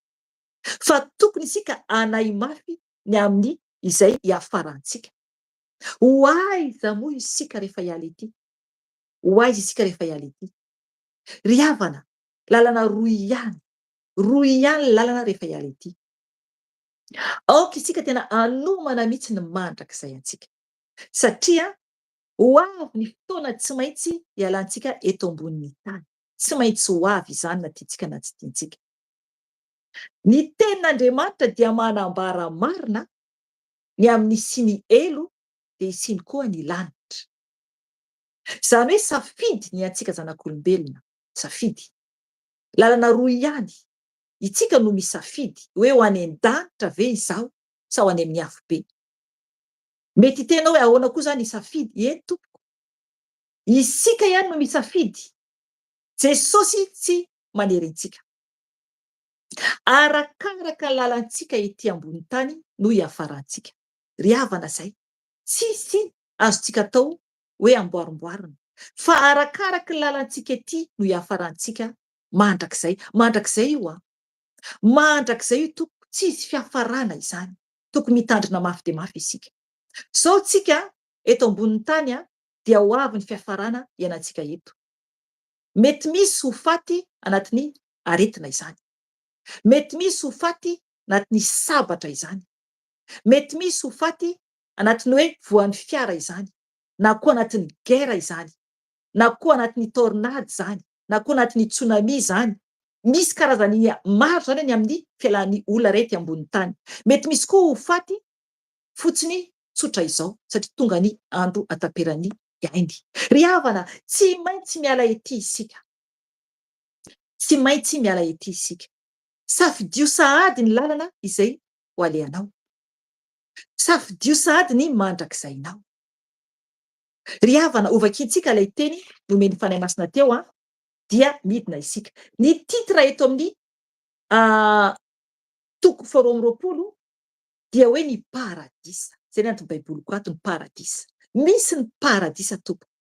[SPEAKER 1] Fa tokony isika hanay mafy ny amin'ny izay hiafarantsika. Ho aiza moa isika rehefa hiala ety? Ho aiza isika rehefa hiala ety? Ry havana, lalana roy ihany ny lalana rehefa hiala ety. Aoka isika tena hanomana mihitsy ny mandrakizay antsika. Satria ho avy ny fotoana tsy maintsy hialantsika eto ambonin'ny tany. Tsy maintsy ho avy izany na tiantsika na tsy tiantsika. Ny tenin'Andriamanitra dia manambara marina ny amin'ny siny elo dia isiny koa ny lanitra. Izany hoe safidy ny antsika zanak'olombelona. Safidy. Lalana roy ihany. Itsika no misafidy hoe ho any an-danitra ve izaho sa ho any amin'ny afo be. Mety hitenao hoe ahoana koa izany isafidy? Tompoko. Isika ihany no misafidy. Jesosy tsy manery antsika. Arakaraka ny lalantsika ety ambony tany no hiafarantsika. Ry havana izay. Tsisy azontsika atao hoe amboarimboarina. Fa arakaraka ny lalantsika ety no hiafarantsika mandrakizay. Mandrakizay io mandrakizay io tompoko, tsisy fiafarana izany. Tokony mitandrina mafy dia mafy isika. Sao tsika eto ambonin'ny tany dia ho avy ny fiafarana iainantsika eto. Mety misy ho faty anatin'ny aretina izany. Mety misy ho faty anatin'ny sabatra izany. Mety misy ho faty anatin'ny hoe voan'ny fiara izany. Na koa anatin'ny gera izany. Na koa anatin'ny tornade izany. Na koa anatin'ny tsunami izany. Misy karazany maro zany ny amin'ny fialan'ny olona rety ambonin'ny tany. Mety misy koa ho faty fotsiny tsotra izao satria tonga ny andro ataperan'ny ainy. Ry havana, tsy maintsy miala ety isika. Tsy maintsy miala ety isika. Safidio sahady ny lalana izay ho alehanao. Safidio sahady ny mandrakizainao. Ry havana, ovakintsika ilay teny nomeny fanahy masina teo dia midina isika. Ny titra eto amin'ny toko 2:20 dia hoe ny paradisa. Zay ny antony baiboliko ato, ny paradisa. Misy ny paradisa tompoko.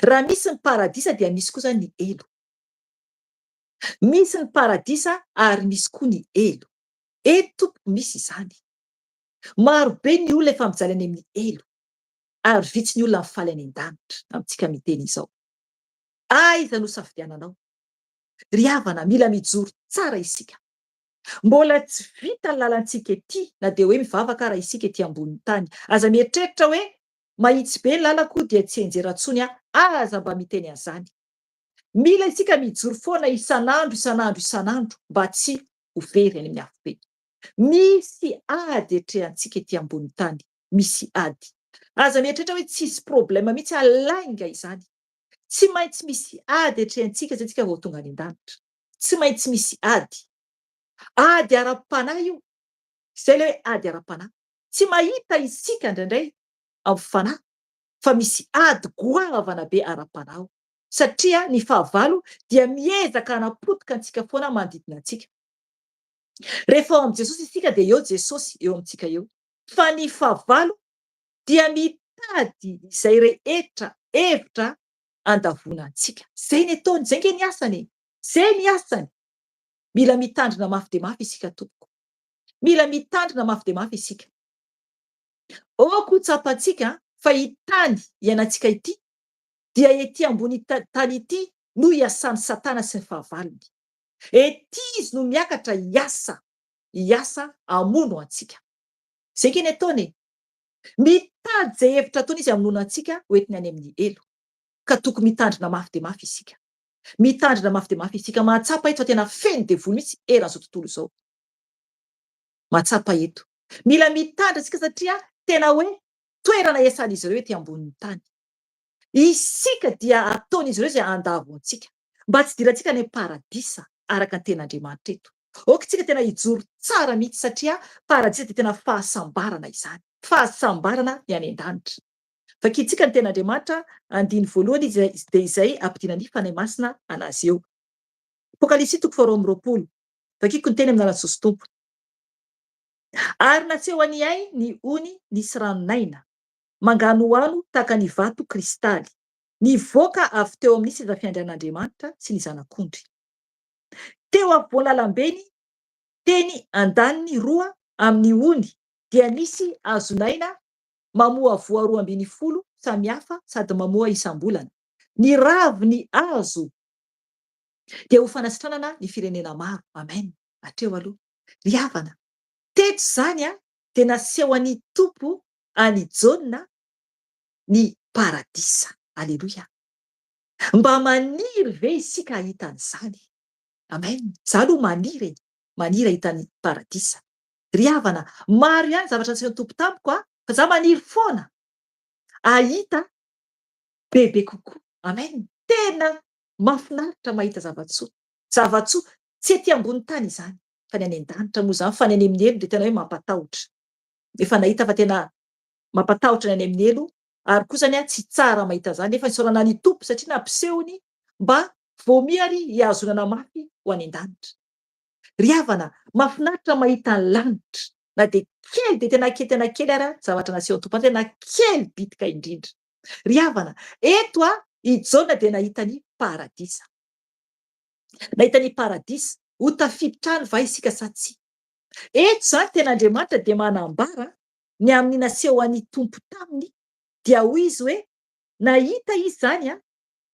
[SPEAKER 1] Raha misy ny paradisa dia misy koa zany ny elo. Misy ny paradisa ary misy koa ny elo. Tompoko misy izany. Maro be ny olona efa mijaly any amin'ny elo ary vitsy ny olona mifaly any an-danitra amintsika miteny izao. Aiza no safidiananao? Ry havana, mila mijoro tsara isika. Mbola tsy vita ny lalantsika ety na dia hoe mivavaka raha isika ety ambonin'ny tany. Aza mieritreritra hoe mahitsy be ny lalako dia tsy hianjera intsony aza mba miteny an'izany. Mila isika mijoro foana isan'andro mba tsy ho very any amin'ny afo be. Misy ady etrehantsika ety ambonin'ny tany. Misy ady. Aza mieritreritra hoe tsisy problema mihitsy alainga izany. Tsy maintsy misy ady etrehantsika izay tsika vao tonga any an-danitra. Tsy maintsy misy ady. Ady ara-panahy io. Izay ilay hoe ady ara-panahy. Tsy mahita isika indraindray amin'ny fanahy fa misy ady goavana be ara-panahy. Satria ny fahavalo dia miezaka hanapotika antsika foana manodidina antsika. Rehefa ao amin'i Jesosy isika dia eo Jesosy eo amintsika eo. Fa ny fahavalo dia mitady izay rehetra hevitra andavona antsika. Zay ny ataony, zay nge ny asany. Zay ny asany. Mila mitandrina mafy dia mafy isika tompoko. Mila mitandrina mafy dia mafy isika. Oko tsapantsika fa itany ianantsika ity dia ety ambony tany ity no iasan'ny Satana sy ny fahavalony. Ety izy no miakatra hiasa hamono antsika. Zay keny ataony e. Mitady zay hevitra ataony izy hamono antsika hoentiny any amin'ny elo. Ka tokony mitandrina mafy de mafy isika. Mitandrina mafy de mafy isika. Mahatsapa eto fa tena feno devoly mihitsy eran'izao tontolo izao. Mahatsapa eto. Mila mitandrina isika satria tena hoe toerana iasan'izy ireo ety ambonin'ny tany. Isika dia ataon'izy ireo zay andavo antsika. Mba tsy idirantsika any paradisa araka ny ten'Andriamanitra eto. Aoka isika tena hijoro tsara mihitsy satria paradisa dia tena fahasambarana izany. Fahasambarana ny any an-danitra. Vakitsika ny ten'Andriamanitra andiny voalohany izy dia izay ampidinany fanahy masina anazy eo. Apokalipsy 4:20. Vakiko ny teny amin'ny anaran'i Jesosy Tompo. Ary naseho an'iay ny ony nisy ranonaina mangano ano tahaka ny vato kristaly, nivoaka avy teo amin'ny seza fiandrian'Andriamanitra sy ny zanak'ondry. Teo afovoany lalam-beny teny andaniny roa amin'ny ony dia nisy hazonaina mamoa voa 12 samihafa sady mamoa isam-bolana. Ny raviny hazo dia ho fanasitranana ny firenena maro. Amen. Hatreo aloha. Ry havana. Teto zany dia naseho an'ny Tompo any Jaona ny paradisa. Aleloia. Mba maniry ve isika ahitan'izany? Amen. Za aloha maniry ahitany paradisa. Ry havana, maro ihany zavatra nasehon'ny Tompo tamiko fa za maniry foana ahita bebe kokoa. Amen. Tena mahafinaritra mahita zavatsoa. Zavatsoa tsy ety ambony tany izany fa ny any an-danitra moa zany, fa ny any amin'ny elo dia tena hoe mampatahotra. Efa nahita fa tena mampatahotra ny any amin'ny elo, ary koa zany tsy tsara mahita zany nefa nisaorana ny Tompo satria nampisehony mba voamihary hiazonana mafy ho any an-danitra. Ry havana, mahafinaritra mahita ny lanitra na dia kely dia tena kely ara zavatra nasehon'ny Tompo, tena kely bitika indrindra. Ry havana, eto i Jaona dia nahitany paradisa. Nahitany paradisa. Ho tafiditra va isika sa tsia? Eto zany ten'Andriamanitra dia manambara ny amin'ny naseho an'ny Tompo taminy dia hoy izy hoe nahita izy zany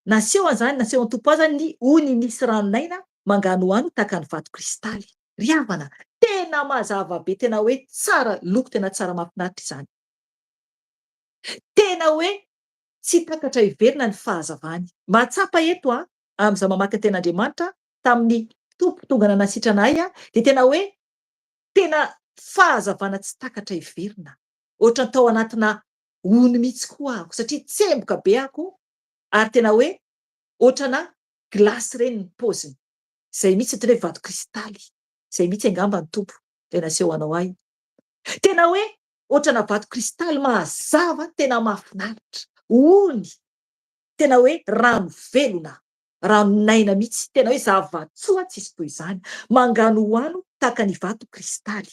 [SPEAKER 1] naseho an'ny Tompo azy ny ony nisy ranonaina mangano ano tahaka ny vato kristaly. Ry havana, tena mazava be, tena hoe tsara loko, tena tsara mahafinaritra izany. Tena hoe tsy takatra hiverina ny fahazavany. Mahatsapa eto amin'izay mamaky ny ten'Andriamanitra tamin'ny Tompo tonga nanasitrana ahy dia tena hoe tena fahazavana tsy takatra hiverina. Ohatra tao anatina ony mihitsy koa ahako satria tsemboka be ahako ary tena hoe ohatrana glasy ireny ny paoziny. Zay mihitsy tena hoe vato kristaly. Zay mihitsy angamba ny Tompo ilay naseho anao ahy. Tena hoe ohatrana vato kristaly mazava, tena mahafinaritra. Ony tena hoe rano velona, ranonaina mihitsy, tena hoe zavatsoa tsisy toy izany. Mangano ano tahaka ny vato kristaly.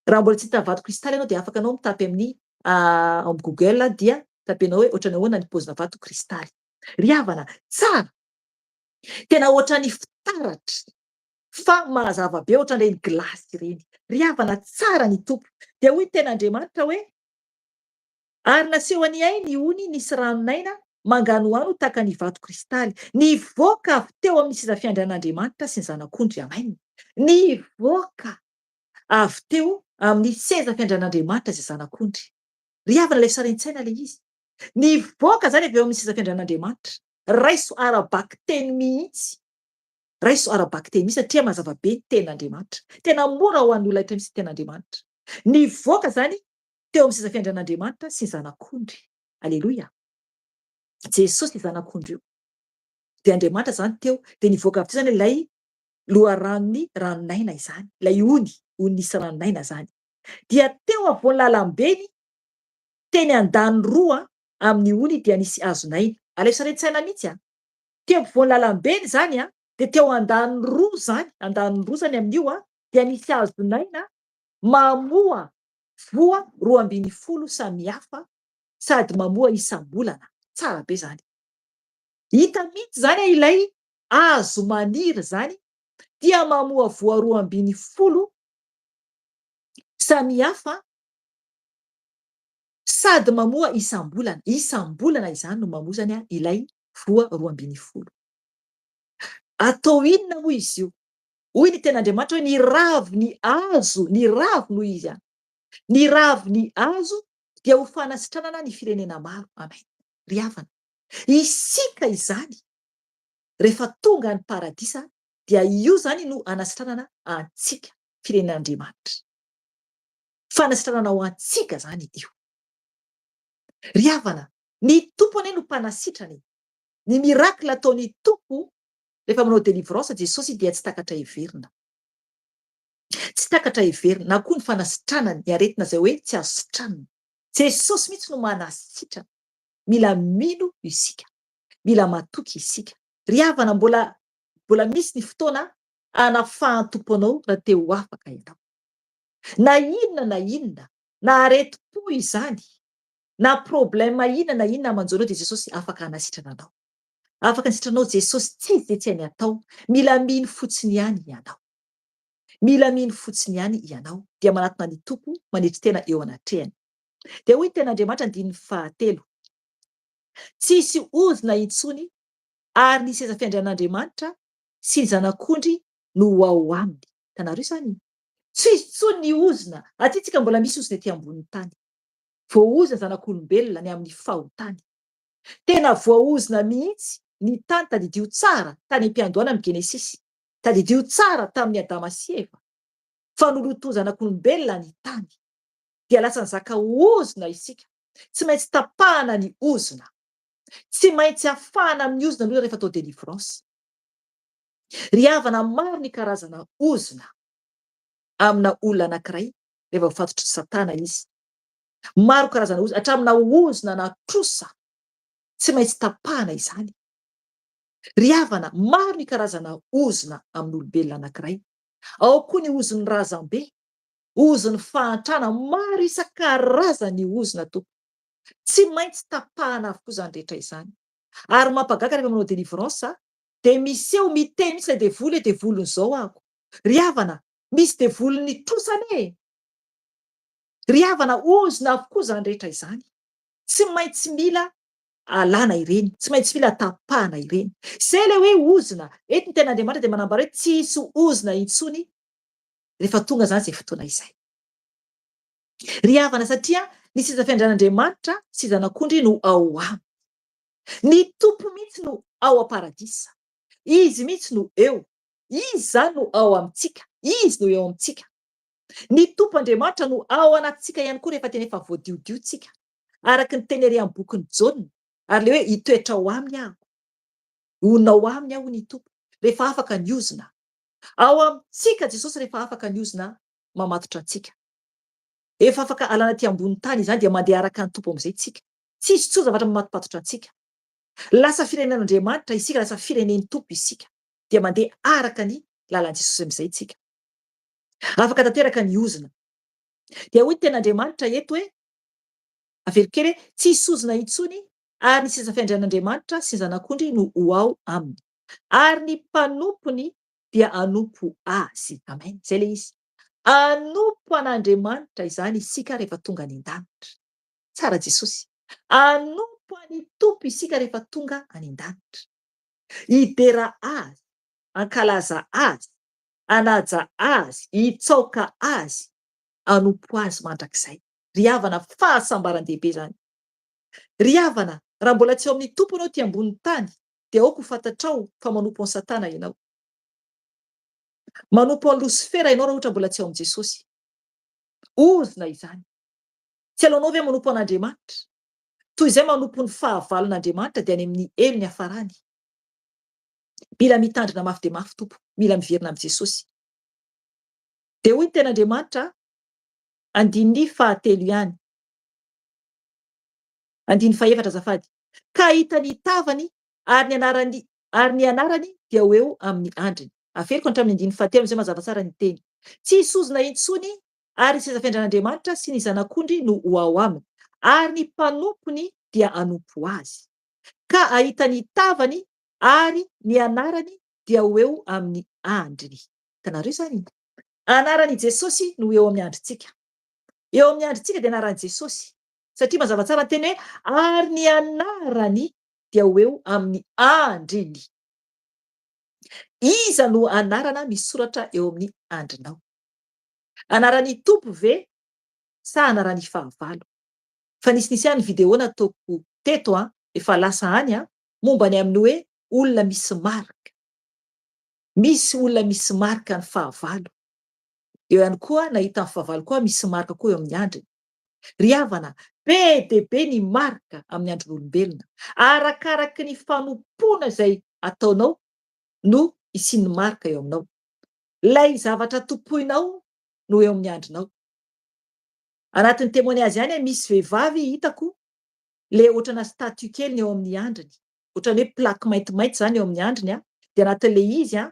[SPEAKER 1] Raha mbola tsy hita vato kristaly ianao dia afaka anao mitapy amin'ny Google dia tapenao hoe ohatrany ahoana ny paozina vato kristaly. Ry havana, tsara. Tena ohatrany fitaratra fa mazava be ohatran'ireny glasy ireny. Ry havana, tsara ny Tompo. Dia hoy ten'Andriamanitra hoe ary naseho an'iay ny ony nisy ranonaina mangano ano tahaka ny vato kristaly, nivoaka avy teo amin'ny seza fiandrian'Andriamanitra sy ny zanak'ondry. Amen. Nivoaka avy teo amin'ny seza fiandrian'Andriamanitra sy zanak'ondry. Ry havana, ilay sarin-tsaina ilay izy. Nivoaka zany avy eo amin'ny seza fiandrian'Andriamanitra. Raiso arabaky teny mihitsy. Raiso arabaky teny mihitsy satria mazava be ny ten'Andriamanitra. Tena mora ho an'ny olona rehetra mihitsy ten'Andriamanitra. Nivoaka zany teo amin'ny seza fiandrian'Andriamanitra sy ny zanak'ondry. Aleloia. Jesosy ny zanak'ondry io. Dia Andriamanitra zany teo dia nivoaka avy teo zany ilay loharanony ranonaina izany. Ilay ony nisy ranonaina zany. Dia teo afovoany lalam-beny teny andany roa amin'ny ony dia nisy hazonaina. Aleo sarin-tsaina mihitsy. Teo afovoany lalam-beny zany dia teo andany roa zany amin'io dia nisy hazonaina mamoa voa 12 samihafa sady mamoa isam-bolana. Tsara be zany. Hita mihitsy zany ilay hazo maniry zany dia mamoa voa 12 samihafa sady mamoa isam-bolana izany no mamoa zany ilay voa 12. Atao inona moa izy io? Hoy ny ten'Andriamanitra hoe ny raviny azo, ny ravy no izy ny raviny azo dia ho fanasitranana ny firenena maro. Amen. Ry havana, isika izany rehefa tonga ny paradisa dia io zany no anasitranana antsika firenen'Andriamanitra. Fanasitranana ho antsika zany io. Ry havana, ny tompo anie no mpanasitrany. Ny mirakla ataon'ny tompo rehefa manao delivrance Jesosy dia tsy takatra heverina. Tsy takatra heverina, na koa ny fanasitranany, ny aretina zay hoe tsy azo sitranana. Jesosy mihitsy no manasitrana. Mila mino isika, mila matoky isika. Ry havana, mbola misy ny fotoana anafahan'ny tompo anao raha te ho afaka ianao. Na inona, na areti-po izany, na problème inona na inona amanjonao dia Jesosy afaka hanasitrana anao. Afaka hanasitranao Jesosy tsy izy dia tsy hainy atao. Mila mino fotsiny ihany ianao. Mila mino fotsiny ihany ianao dia manatona ny tompo manetry tena eo anatrehany. Dia hoy ny ten'Andriamanitra andininy 9, tsisy ozona intsony ary ny seza fiandrian'Andriamanitra sy ny zanak'ondry no ao aminy. Tanareo izany? Tsisy intsony ny ozona. Aty tsika mbola misy ozona ety ambonin'ny tany. Voaozona zanak'olombelona ny amin'ny fahotany. Tena voaozona mihitsy ny tany tadidio tsara tany am-piandohana amin'ny Genesisy. Tadidio tsara tamin'ny Adama sy Eva. Fa noloto zanak'olombelona ny tany. Dia lasa nizaka ozona isika. Tsy maintsy tapahana ny ozona. Tsy maintsy afahana amin'ny ozona aloha rehefa atao delivrance. Ry havana, maro ny karazana ozona amina olona anankiray rehefa voafatotra Satana izy. Maro karazana ozona, hatramina ozona natrosa. Tsy maintsy tapahana izany. Ry havana, maro ny karazana ozona amin'olombelona anankiray. Ao koa ny ozon'ny razambe, ozon'ny fahantrana, maro isan-karazany ozona tompo. Tsy maintsy tapahana avokoa izany rehetra izany. Ary mampagaga rehefa manao delivrance dia miseho miteny mihitsy ilay devoly, devolon'izao ahako. Ry havana, misy devolon'ny trosane. Ry havana, ozona avokoa izany rehetra izany. Tsy maintsy mila alana ireny, tsy maintsy mila tapahana ireny. Zay ilay hoe ozona, eto ny ten'Andriamanitra dia manambara hoe tsy hisy ozona intsony rehefa tonga zany izay fotoana izay. Ry havana, satria ny seza fiandrian'Andriamanitra sy zanak'ondry no ao aminy. Ny tompo mihitsy no ao am-paradisa. Izy mihitsy no eo. Izy zany no ao amintsika. Izy no eo amintsika. Ny tompo Andriamanitra no ao anatintsika ihany koa rehefa tena efa voadiodiotsika. Araka ny teny ery amin'ny bokin'ny Jaona. Ary le hoe hitoetra ao aminy aho. Honona ao aminy aho ny tompo. Rehefa afaka ny ozona. Ao amintsika Jesosy rehefa afaka ny ozona mamatotra antsika. Efa afaka alana aty ambonin'ny tany izany dia mandeha araka ny tompo amin'izay tsika. Tsy misy intsony zavatra mamatopatotra antsika. Lasa firenen'Andriamanitra isika, lasa firenen'ny tompo isika. Dia mandeha araka ny lalan'i Jesosy amin'izay tsika. Afaka tanteraka ny ozona. Dia hoy ny ten'Andriamanitra eto hoe, avelo kely hoe, tsy hisy ozona intsony ary ny seza fiandrian'Andriamanitra sy ny zanak'ondry no ho ao aminy. Ary ny mpanompony dia hanompo azy. Amen. Zay le izy. Hanompo an'Andriamanitra izany isika rehefa tonga any an-danitra. Tsara Jesosy. Hanompo any tompo isika rehefa tonga any an-danitra. Hidera azy, ankalaza azy, hanaja azy, hitsaoka azy, hanompo azy mandrakizay. Ry havana, fahasambaran-dehibe zany. Ry havana, raha mbola tsy eo amin'ny tompo ianao ty ambonin'ny tany, dia aoka ho fantatrao fa manompo an'i Satana ianao. Manompo an'i Losifera ianao raha ohatra mbola tsy eo amin'i Jesosy. Ozona izany. Tsy aleonao ve manompo an'Andriamanitra? Toy izay manompo ny fahavalon'Andriamanitra dia any amin'ny elo ny hafarany. Mila mitandrina mafy dia mafy tompo. Mila miverina amin'i Jesosy. Dia hoy ny ten'Andriamanitra, andininy 13 ihany. Andiny 14 azafady. Ka hita ny tavany ary ny anarany dia ho eo amin'ny andriny. Aferiko hatramin'ny andiny 17 izay mazava tsara ny teny. Tsy hisy ozona intsony ary ny seza fiandrian'Andriamanitra sy ny zanak'ondry no ho ao aminy. Ary ny mpanompony dia hanompo azy. Ka ahita ny tavany ary ny anarany dia ho eo amin'ny andriny. Hitanareo izany? Anaran'i Jesosy no eo amin'ny andrintsika. Eo amin'ny andrintsika dia anaran'i Jesosy. satria mazava tsara ny teny hoe ary ny anarany dia ho eo amin'ny andriny. Iza no anarana misoratra eo amin'ny andrinao? Anaran'ny tompo ve sa anaran'ny fahavalo? Fa nisiany video nataoko teto efa lasa any momba ny amin'ny hoe olona misy marika. Misy olona misy marika ny fahavalo. Eo ihany koa nahita ny fahavalo koa misy marika koa eo amin'ny andriny. Ry havana, be dia be ny marika amin'ny andron'olombelona. Arakaraky ny fanompoana izay ataonao no isian'ny marika eo aminao. Lay zavatra topoinao no eo amin'ny andrinao. Anatin'ny témoignage any misy vehivavy hitako le ohatrana statue kely eo amin'ny andriny. Ohatrany hoe plaque maintimainty zany eo amin'ny andriny dia anatin'le izy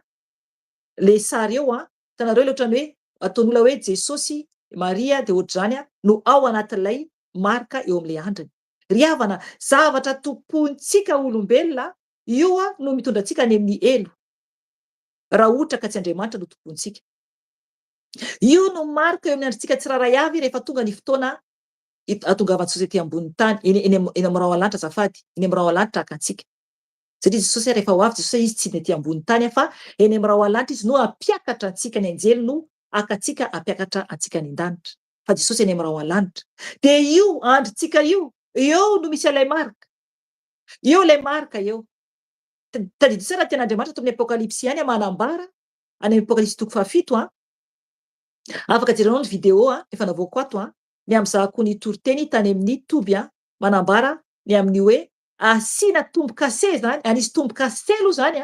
[SPEAKER 1] le sary eo hitanareo le ohatrany hoe ataon'olona hoe Jesosy, Maria dia ohatr'izany no ao anatin'ilay marika eo amin'le andriny. Ry havana, zavatra topointsika olombelona io no mitondra antsika any amin'ny elo. Raha ohatra ka tsy Andriamanitra no topointsika. Io no marika eo amin'ny andrintsika tsiraray avy rehefa tonga ny fotoana atongavan'i Jesosy ety ambony tany, eny amin'ny rao alanitra azafady, eny amin'ny rao alanitra haka antsika. Satria Jesosy rehefa ho avy Jesosy izy tsy ety ambony tany fa eny amin'ny rao alanitra izy no hampiakatra antsika, ny anjely no haka antsika hampiakatra antsika any an-danitra. Fa Jesosy eny amin'ny rao alanitra. Dia io andrintsika io, eo no misy ilay marika. Eo ilay marika eo. Tadidio tsara ten'Andriamanitra ato amin'ny Apokalipsy any manambara any amin'ny Apokalipsy 7 afaka jerenao ny video efa navoako ato ny am'zahako ny toriteny tany amin'ny Toby manambara ny amin'ny hoe asiana tombo-kase zany, anisy tombo-kase aloha zany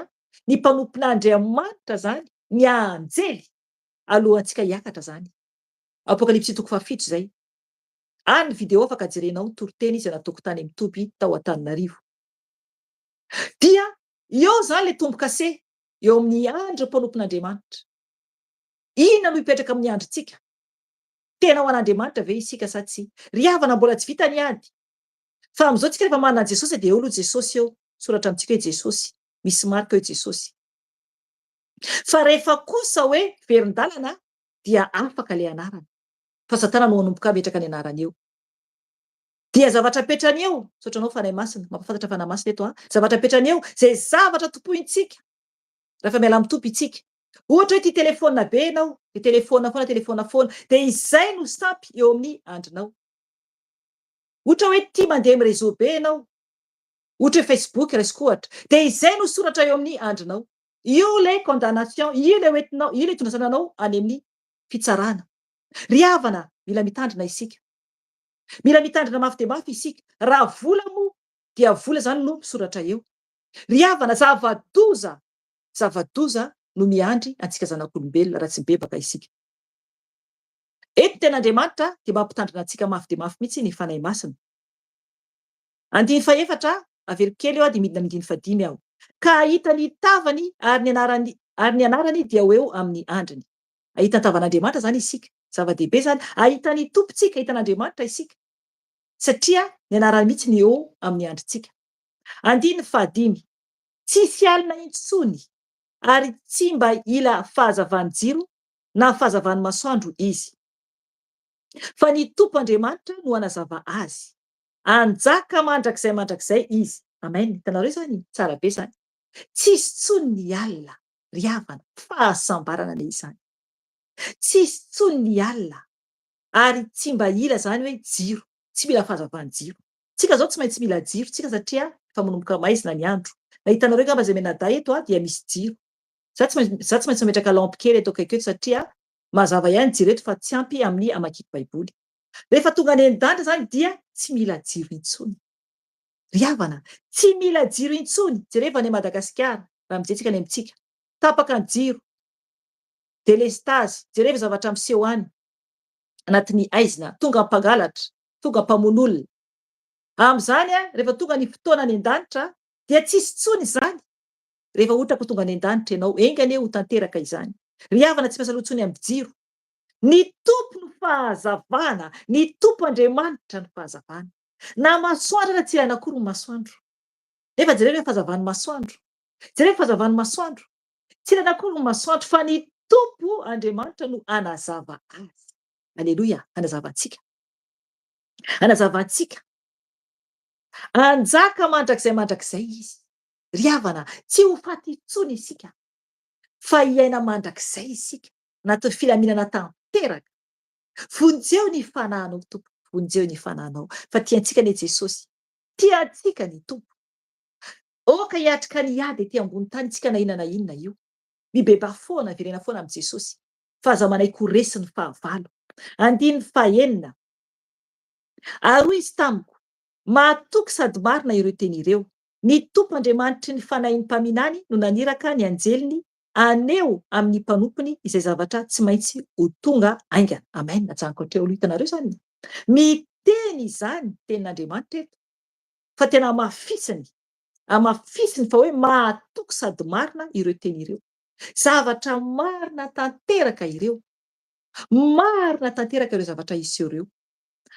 [SPEAKER 1] ny mpanompon'Andriamanitra zany, ny anjely alohantsika hiakatra zany. Apokalipsy 7 zay. Any ny video afaka jerenao ny toriteny izay nataoko tany amin'ny Toby tao Antananarivo. Dia eo zany le tombo-kase eo amin'ny andro mpanompon'Andriamanitra. Inona no hipetraka amin'ny androntsika? Tena ho an'Andriamanitra ve isika sa tsy? Ry havana, mbola tsy vita ny ady. Fa amin'izao tsika rehefa manana Jesosy dia eo aloha Jesosy eo. Soratra amintsika hoe Jesosy. Misy marika hoe Jesosy. Fa rehefa kosa hoe verin-dalana dia afaka le anarana. Fa Satana no hanomboka ametraka ny anarany eo. Dia zavatra petrany eo, sotranao fanahy masina, mampafantatra fanahy masina eto zavatra petrany eo, zay zavatra topointsika. Rehefa miala amin'ny tompo itsika. Ohatra hoe ity telefona be ianao, dia telefona foana, dia izay no sampy eo amin'ny andrinao. Ohatra hoe tia mandeha amin'ny réseau be ianao, ohatra hoe Facebook raisiko ohatra, dia izay no soratra eo amin'ny andrinao. Io le condamnation, io le hoentinao, io le itondrasananao any amin'ny fitsarana. Ry havana, mila mitandrina isika. Mila mitandrina mafy dia mafy isika. Raha vola moa dia vola zany no misoratra eo. Ry havana, zava-doza no miandry antsika zanak'olombelona raha tsy mibebaka isika. Eto ten'Andriamanitra dia mampitandrina antsika mafy dia mafy mihitsy ny fanahy masina. 4 avery kely eo dia midina amin'ny 5 aho. Ka ahita ny tavany ary ny anarany dia eo amin'ny andriny. Ahita ny tavan'Andriamanitra zany isika. Zava-dehibe zany. Ahita ny tompontsika, ahita n'Andriamanitra isika. Satria ny anarany mihitsy ny eo amin'ny andrintsika. 5 tsisy alina intsony ary tsy mba ila fahazavan'ny jiro na fahazavan'ny masoandro izy. Fa ny tompo Andriamanitra no hanazava azy. Anjaka mandrakizay izy. Amen. Hitanareo zany tsara be zany. Tsisy tsony ny alina. Ry havana, fahasambarana le izany. Tsisy tsony ny alina ary tsy mba ila zany hoe jiro. Tsy mila fahazavan'ny jiro. Tsika zao tsy maintsy mila jiro tsika satria fa manomboka maizina ny andro. Na hitanareo ngamba zay menada eto dia misy jiro. Za tsy maintsy mametraka lampy kely eto akaiky eto satria mazava ihany jiro eto fa tsy ampy amin'ny amakiako baiboly. Rehefa tonga any an-danitra zany dia tsy mila jiro intsony. Ry havana, tsy mila jiro intsony. Jereva any Madagasikara, raha mijentsika any amintsika. Tapaka ny jiro. Delestazy, jereva zavatra miseho any anatin'ny aizina, tonga mpangalatra, tonga mpamon'olona. Amin'izany rehefa tonga ny fotoana any an-danitra dia tsisy tsony izany. Rehefa ohatra ko tonga any an-danitra ianao, engane ho tanteraka izany. Ry havana, tsy miasa loha intsony amin'ny jiro. Ny tompo no fahazavana, ny tompo Andriamanitra no fahazavana. Na masoandro na tsy ilana akory ny masoandro. Nefa jereo hoe fahazavan'ny masoandro. Jereo fahazavan'ny masoandro. Tsy ilana akory ny masoandro fa ny tompo Andriamanitra no hanazava azy. Aleloia, hanazava antsika. Anazavantsika anjaka mandrakizay izy. Ry havana, tsy ho faty intsony isika fa iaina mandrakizay isika anaty filaminana tanteraka. Vonjeo ny fanahinao Tompo, vonjeo ny fanahinao fa tiantsika anie Jesosy, tiantsika ny Tompo. Oka hiatrika ny ady ety ambony tany tsika na inona na inona io. Mibeba foana, virena foana amin'i Jesosy. Fahaza manaiky ho resy ny fahavalo. Andiny fahaenina. Ary izy tamiko, mahatoky sady marina ireo teny ireo. Ny Tompo Andriamanitry ny fanahin'ny mpaminany no naniraka ny anjeliny aneo amin'ny mpanompony izay zavatra tsy maintsy ho tonga aingana. Amen. Najanoko hatreo aloha, hitanareo zany. Miteny izany tenin'Andriamanitra eto fa tena amafisiny fa hoe mahatoky sady marina ireo teny ireo. Zavatra marina tanteraka ireo. Marina tanteraka ireo zavatra iseho ireo.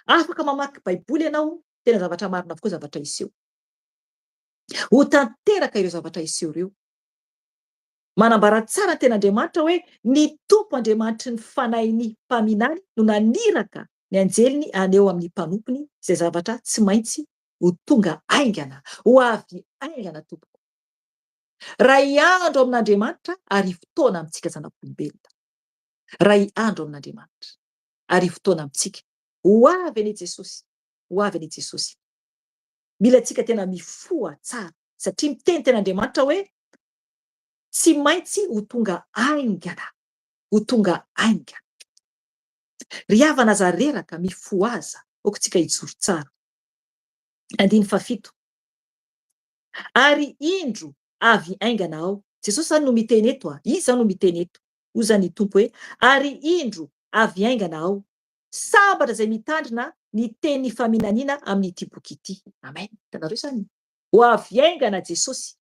[SPEAKER 1] Afaka mamaky baiboly ianao, tena zavatra marina avokoa zavatra iseho. Ho tanteraka ireo zavatra iseho ireo. Manambara tsara ny ten'Andriamanitra hoe ny Tompo Andriamanitry ny fanahin'ny mpaminany no naniraka ny anjeliny aneo amin'ny mpanompony izay zavatra tsy maintsy ho tonga aingana, ho avy aingana tompoko. Ray andro amin'Andriamanitra ary fotoana amintsika zanak'olombelona. Ray andro amin'Andriamanitra ary fotoana amintsika. Ho avy anie Jesosy, ho avy anie Jesosy. Mila tsika tena mifoha tsara satria miteny ten'Andriamanitra hoe tsy maintsy ho tonga aingana, ho tonga aingana. Ry havana aza reraka mifoha aza, aoka hijoro tsara. Andiny fahafito. Ary indro avy aingana ao. Jesosy zany no miteny eto. Izy zany no miteny eto. Hoy zany ny Tompo hoe ary indro avy aingana ao. Sambatra izay mitandrina ny tenin'ny faminaniana amin'ity boky ity. Amen. Hitanareo zany. Ho avy aingana Jesosy.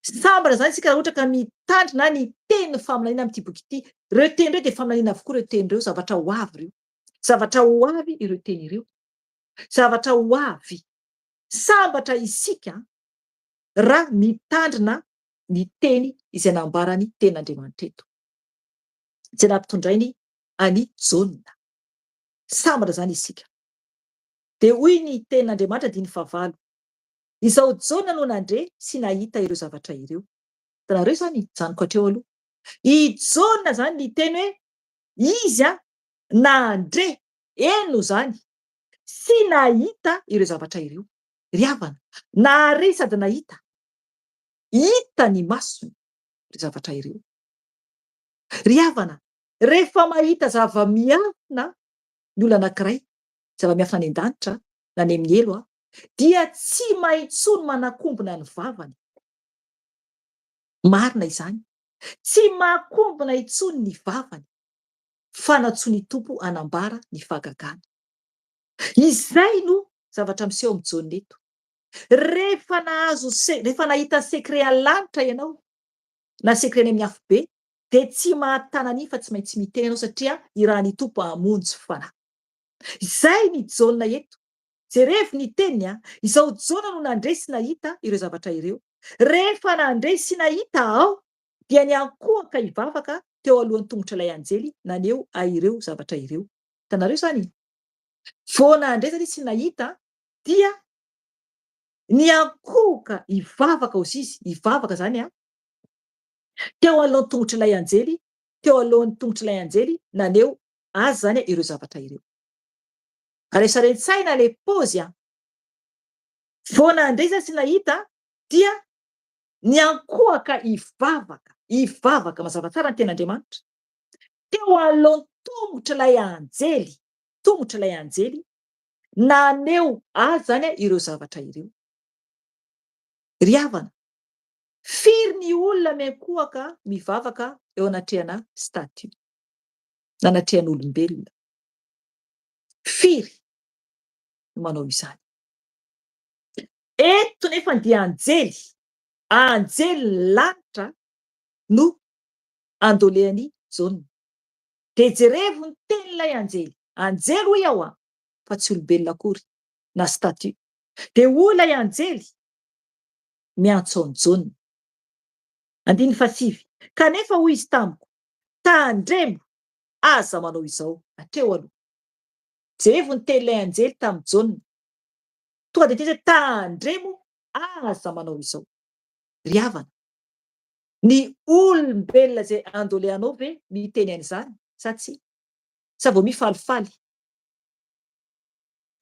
[SPEAKER 1] Sambatra zany isika ohatra ka mitandrina ny tenin'ny faminaniana amin'ity boky ity. Ireo teny ireo dia faminaniana avokoa ireo teny ireo. Zavatra ho avy ireo. Zavatra ho avy ireo teny ireo. Zavatra ho avy. Sambatra isika raha mitandrina ny teny izay nambarany tenin'Andriamanitra eto. Izay nampitondrainy any Jaona. Sambatra zany isika. Dia hoy ny tenin'Andriamanitra andiny fahavalo. Izao Jaona no nandre sy nahita ireo zavatra ireo. Hitanareo zany janoko hatreo aloha. I Jaona zany ny teny hoe izy nandre eno zany sy nahita ireo zavatra ireo. Ry havana, nahare sady nahita. Hita ny masony ireo zavatra ireo. Ry havana, rehefa mahita zava-miafina ny olona anankiray, zava-miafina any an-danitra na any amin'ny elo, dia tsy maintsony manakombona ny vavany. Marina izany. Tsy makombona intsony ny vavany fa natsoiny Tompo anambara ny fahagagana. Izay no zavatra miseho amin'ny Jaona eto. Rehefa nahita sekre alanitra ianao na sekre any amin'ny afo be, dia tsy mahatana an'iny fa tsy maintsy miteny ianao satria irahan'ny Tompo hamonjy fanahy. Izay ny Jaona eto. Jerevy ny teniny, izao Jaona no nandre sy nahita ireo zavatra ireo. Rehefa nandre sy nahita aho, dia niankohaka hivavaka teo alohan'ny tongotra ilay anjely naneo ireo zavatra ireo. Hitanareo zany? Vao nandre zany sy nahita, dia niankohaka hivavaka ozy izy. Hivavaka zany teo alohan'ny tongotra ilay anjely, teo alohan'ny tongotra ilay anjely naneo azy zany ireo zavatra ireo. Aresaren-tsaina le paozy. Vao nandre zany sy nahita, dia niankohaka hivavaka mazava tsara ny ten'Andriamanitra. Teo alohan'ny tongotra ilay anjely, naneo azy zany ireo zavatra ireo. Ry havana, firy ny olona miankohaka mivavaka eo anatrehana statut na anatrehana olombelona. Firy no manao izany. Eto nefa dia anjely lanitra no andolehany Jaona. Dia jerevy ny tenin'ilay anjely. Anjely hoy aho fa tsy olombelona akory na statut. Dia hoy ilay anjely miantso an'i Jaona. Andiny fahasivy. Kanefa hoy izy tamiko, tandremo aza manao izao. Hatreo aloha. Zay vao niteny ilay anjely tamin'i Jaona. Tonga de teny hoe tandremo aza manao izao. Ry havana, ny olombelona zay andoleanao ve miteny an'izany sa tsy? Sa vao mifalifaly?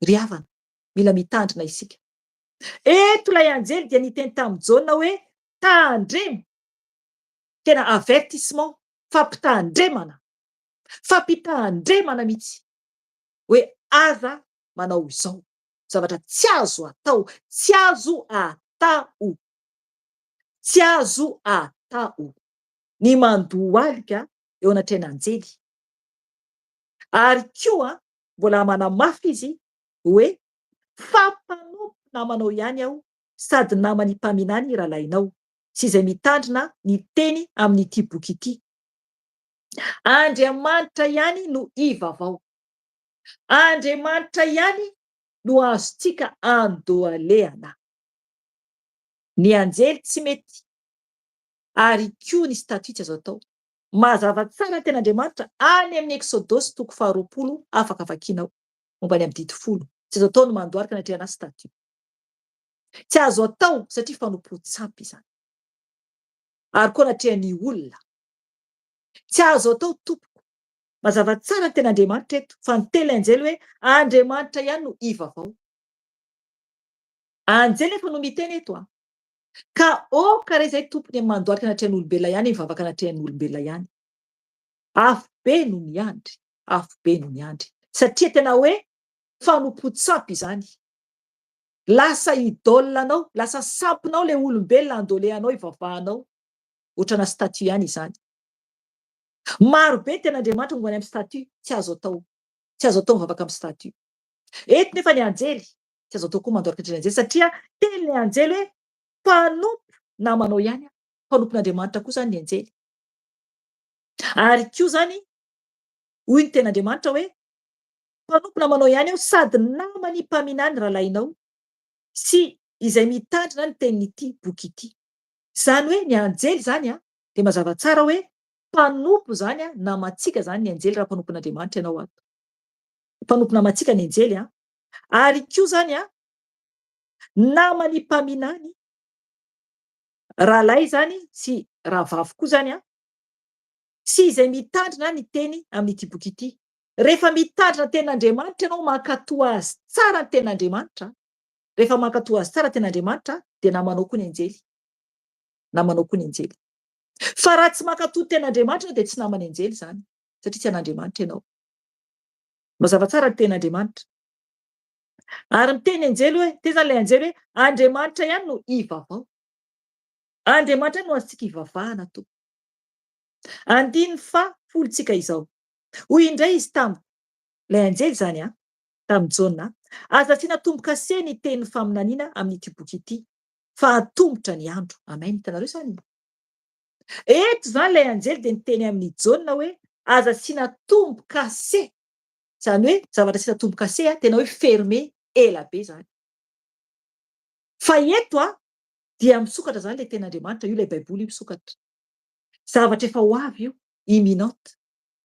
[SPEAKER 1] Ry havana, mila mitandrina isika. Eto ilay anjely dia niteny tamin'i Jaona hoe tandremo. Tena avertissement, fampitandremana, fampitandremana mihitsy hoe aza manao izao. Zavatra tsy azo atao, tsy azo atao, tsy azo atao. Ny mandoa alika eo anatren'anjely. Ary koa mbola manamafy izy hoe fampanompo namanao ihany aho sady namany mpaminany rahalahinao, sy izay mitandrina ny teny amin'ity boky ity. Andriamanitra ihany no ivavao. Andriamanitra ihany no azontsika andohalehana. Ny anjely tsy mety, ary koa ny statut tsy azo atao. Mazava tsara ten'Andriamanitra any amin'ny Exodosy 2:20 afaka vakianao mombany amin'ny 10. Tsy azo atao ny mandoarika anatreha anazy statut. Tsy azo atao satria fanompo-tsampy izany. Ary koa anatrehan'ny olona. Tsy azo atao tompoko. Mazava tsara ny ten'Andriamanitra eto fa ny teny anjely hoe Andriamanitra ihany no ivavao. Anjely efa no miteny eto ka oka re zay tompony amin'ny mandoarika anatrehan'olombelona ihany mivavaka anatrehan'olombelona ihany. Afo be no miandry, afo be no miandry. Satria tena hoe fanompo-tsampy izany. Lasa idôlanao, lasa sampinao le olombelona andoleanao, ivavahanao. Ohatrana statut ihany izany. Maro be ten'Andriamanitra mombany amin'ny statut, tsy azo atao. Tsy azo atao mivavaka amin'ny statut. Eto nefa ny anjely, tsy azo atao koa mandoarika anatrehan'ny anjely satria teny ny anjely hoe mpanompo namanao ihany, mpanompon'Andriamanitra koa zany ny anjely. Ary koa zany, hoy ny ten'Andriamanitra hoe mpanompo namanao ihany aho sady namany mpaminany rahalahinao, sy izay mitandrina ny tenin'ity boky ity. Zany hoe ny anjely zany de mazava tsara hoe mpanompo zany namantsika zany ny anjely raha mpanompon'Andriamanitra ianao ato. Mpanompo namantsika ny anjely ary koa zany namany mpaminany rahalahy zany sy rahavavy koa zany sy izay mitandrina ny teny amin'ity boky ity. Rehefa mitandrina ten'Andriamanitra ianao, mankatoa azy tsara ny ten'Andriamanitra. Rehefa mankatoa azy tsara ten'Andriamanitra de namanao koa ny anjely. Namanao koa ny anjely. Fa raha tsy mankatoa ten'Andriamanitra de tsy namany anjely zany, satria tsy an'Andriamanitra ianao. Mazava tsara ny ten'Andriamanitra. Ary miteny anjely hoe, te zany ilay anjely hoe Andriamanitra ihany no ivavao. Andriamanitra ihany no azontsika ivavahana to. Andiny fa folontsika izao. Hoy indray izy tam'ilay anjely zany tamin'i Jaona, aza asiana tombo-kase ny teny faminaniana amin'ity boky ity, fa hatombotra ny andro. Amen. Hitanareo zany. Eto zany ilay anjely de niteny amin'ny Jaona hoe aza asiana tombo-kase. Zany hoe zavatra asiana tombo-kase tena hoe fermé ela be zany. Fa eto dia misokatra zany ilay ten'Andriamanitra, io ilay baiboly io misokatra. Zavatra efa ho avy io, imminente.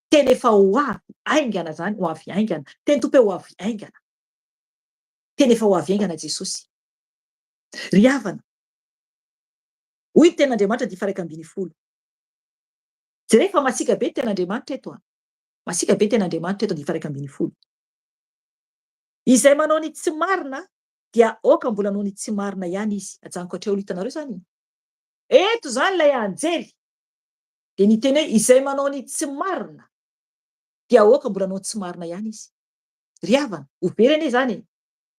[SPEAKER 1] Tena efa ho avy aingana zany, ho avy aingana. Teny tompo hoe ho avy aingana. Tena efa ho avy aingana Jesosy. Ry havana, hoy ny ten'Andriamanitra 1:10. Jereo fa masika be ten'Andriamanitra eto masika be ten'Andriamanitra eto 1:10. Izay manao ny tsy marina dia oka mbola manao ny tsy marina ihany izy. Ajanoko hatreo hitanareo zany. Eto zany ilay anjely de niteny hoe izay manao ny tsy marina dia oka mbola manao tsy marina ihany izy. Ry havana, ho verene zany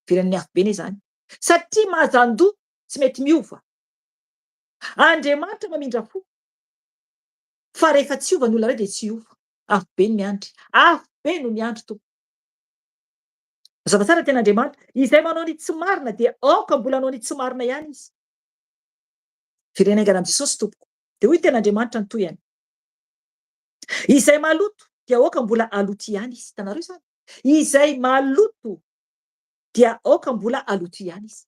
[SPEAKER 1] veren'ny afo be ne zany. Satria mazandoa tsy mety miova. Andriamanitra mamindra fo. Fa rehefa tsy iova ny olona ray de tsy iova. Afo be no miandry. Afo be no miandry to. Mazava tsara ten'Andriamanitra, izay manao ny tsy marina dia aoka mbola manao ny tsy marina ihany izy. Virena aingana amin'ny Jesosy tompoko. De hoy ten'Andriamanitra ny toy izay maloto dia aoka mbola aloto ihany izy. Hitanareo zany. Izay maloto dia aoka mbola aloto ihany izy.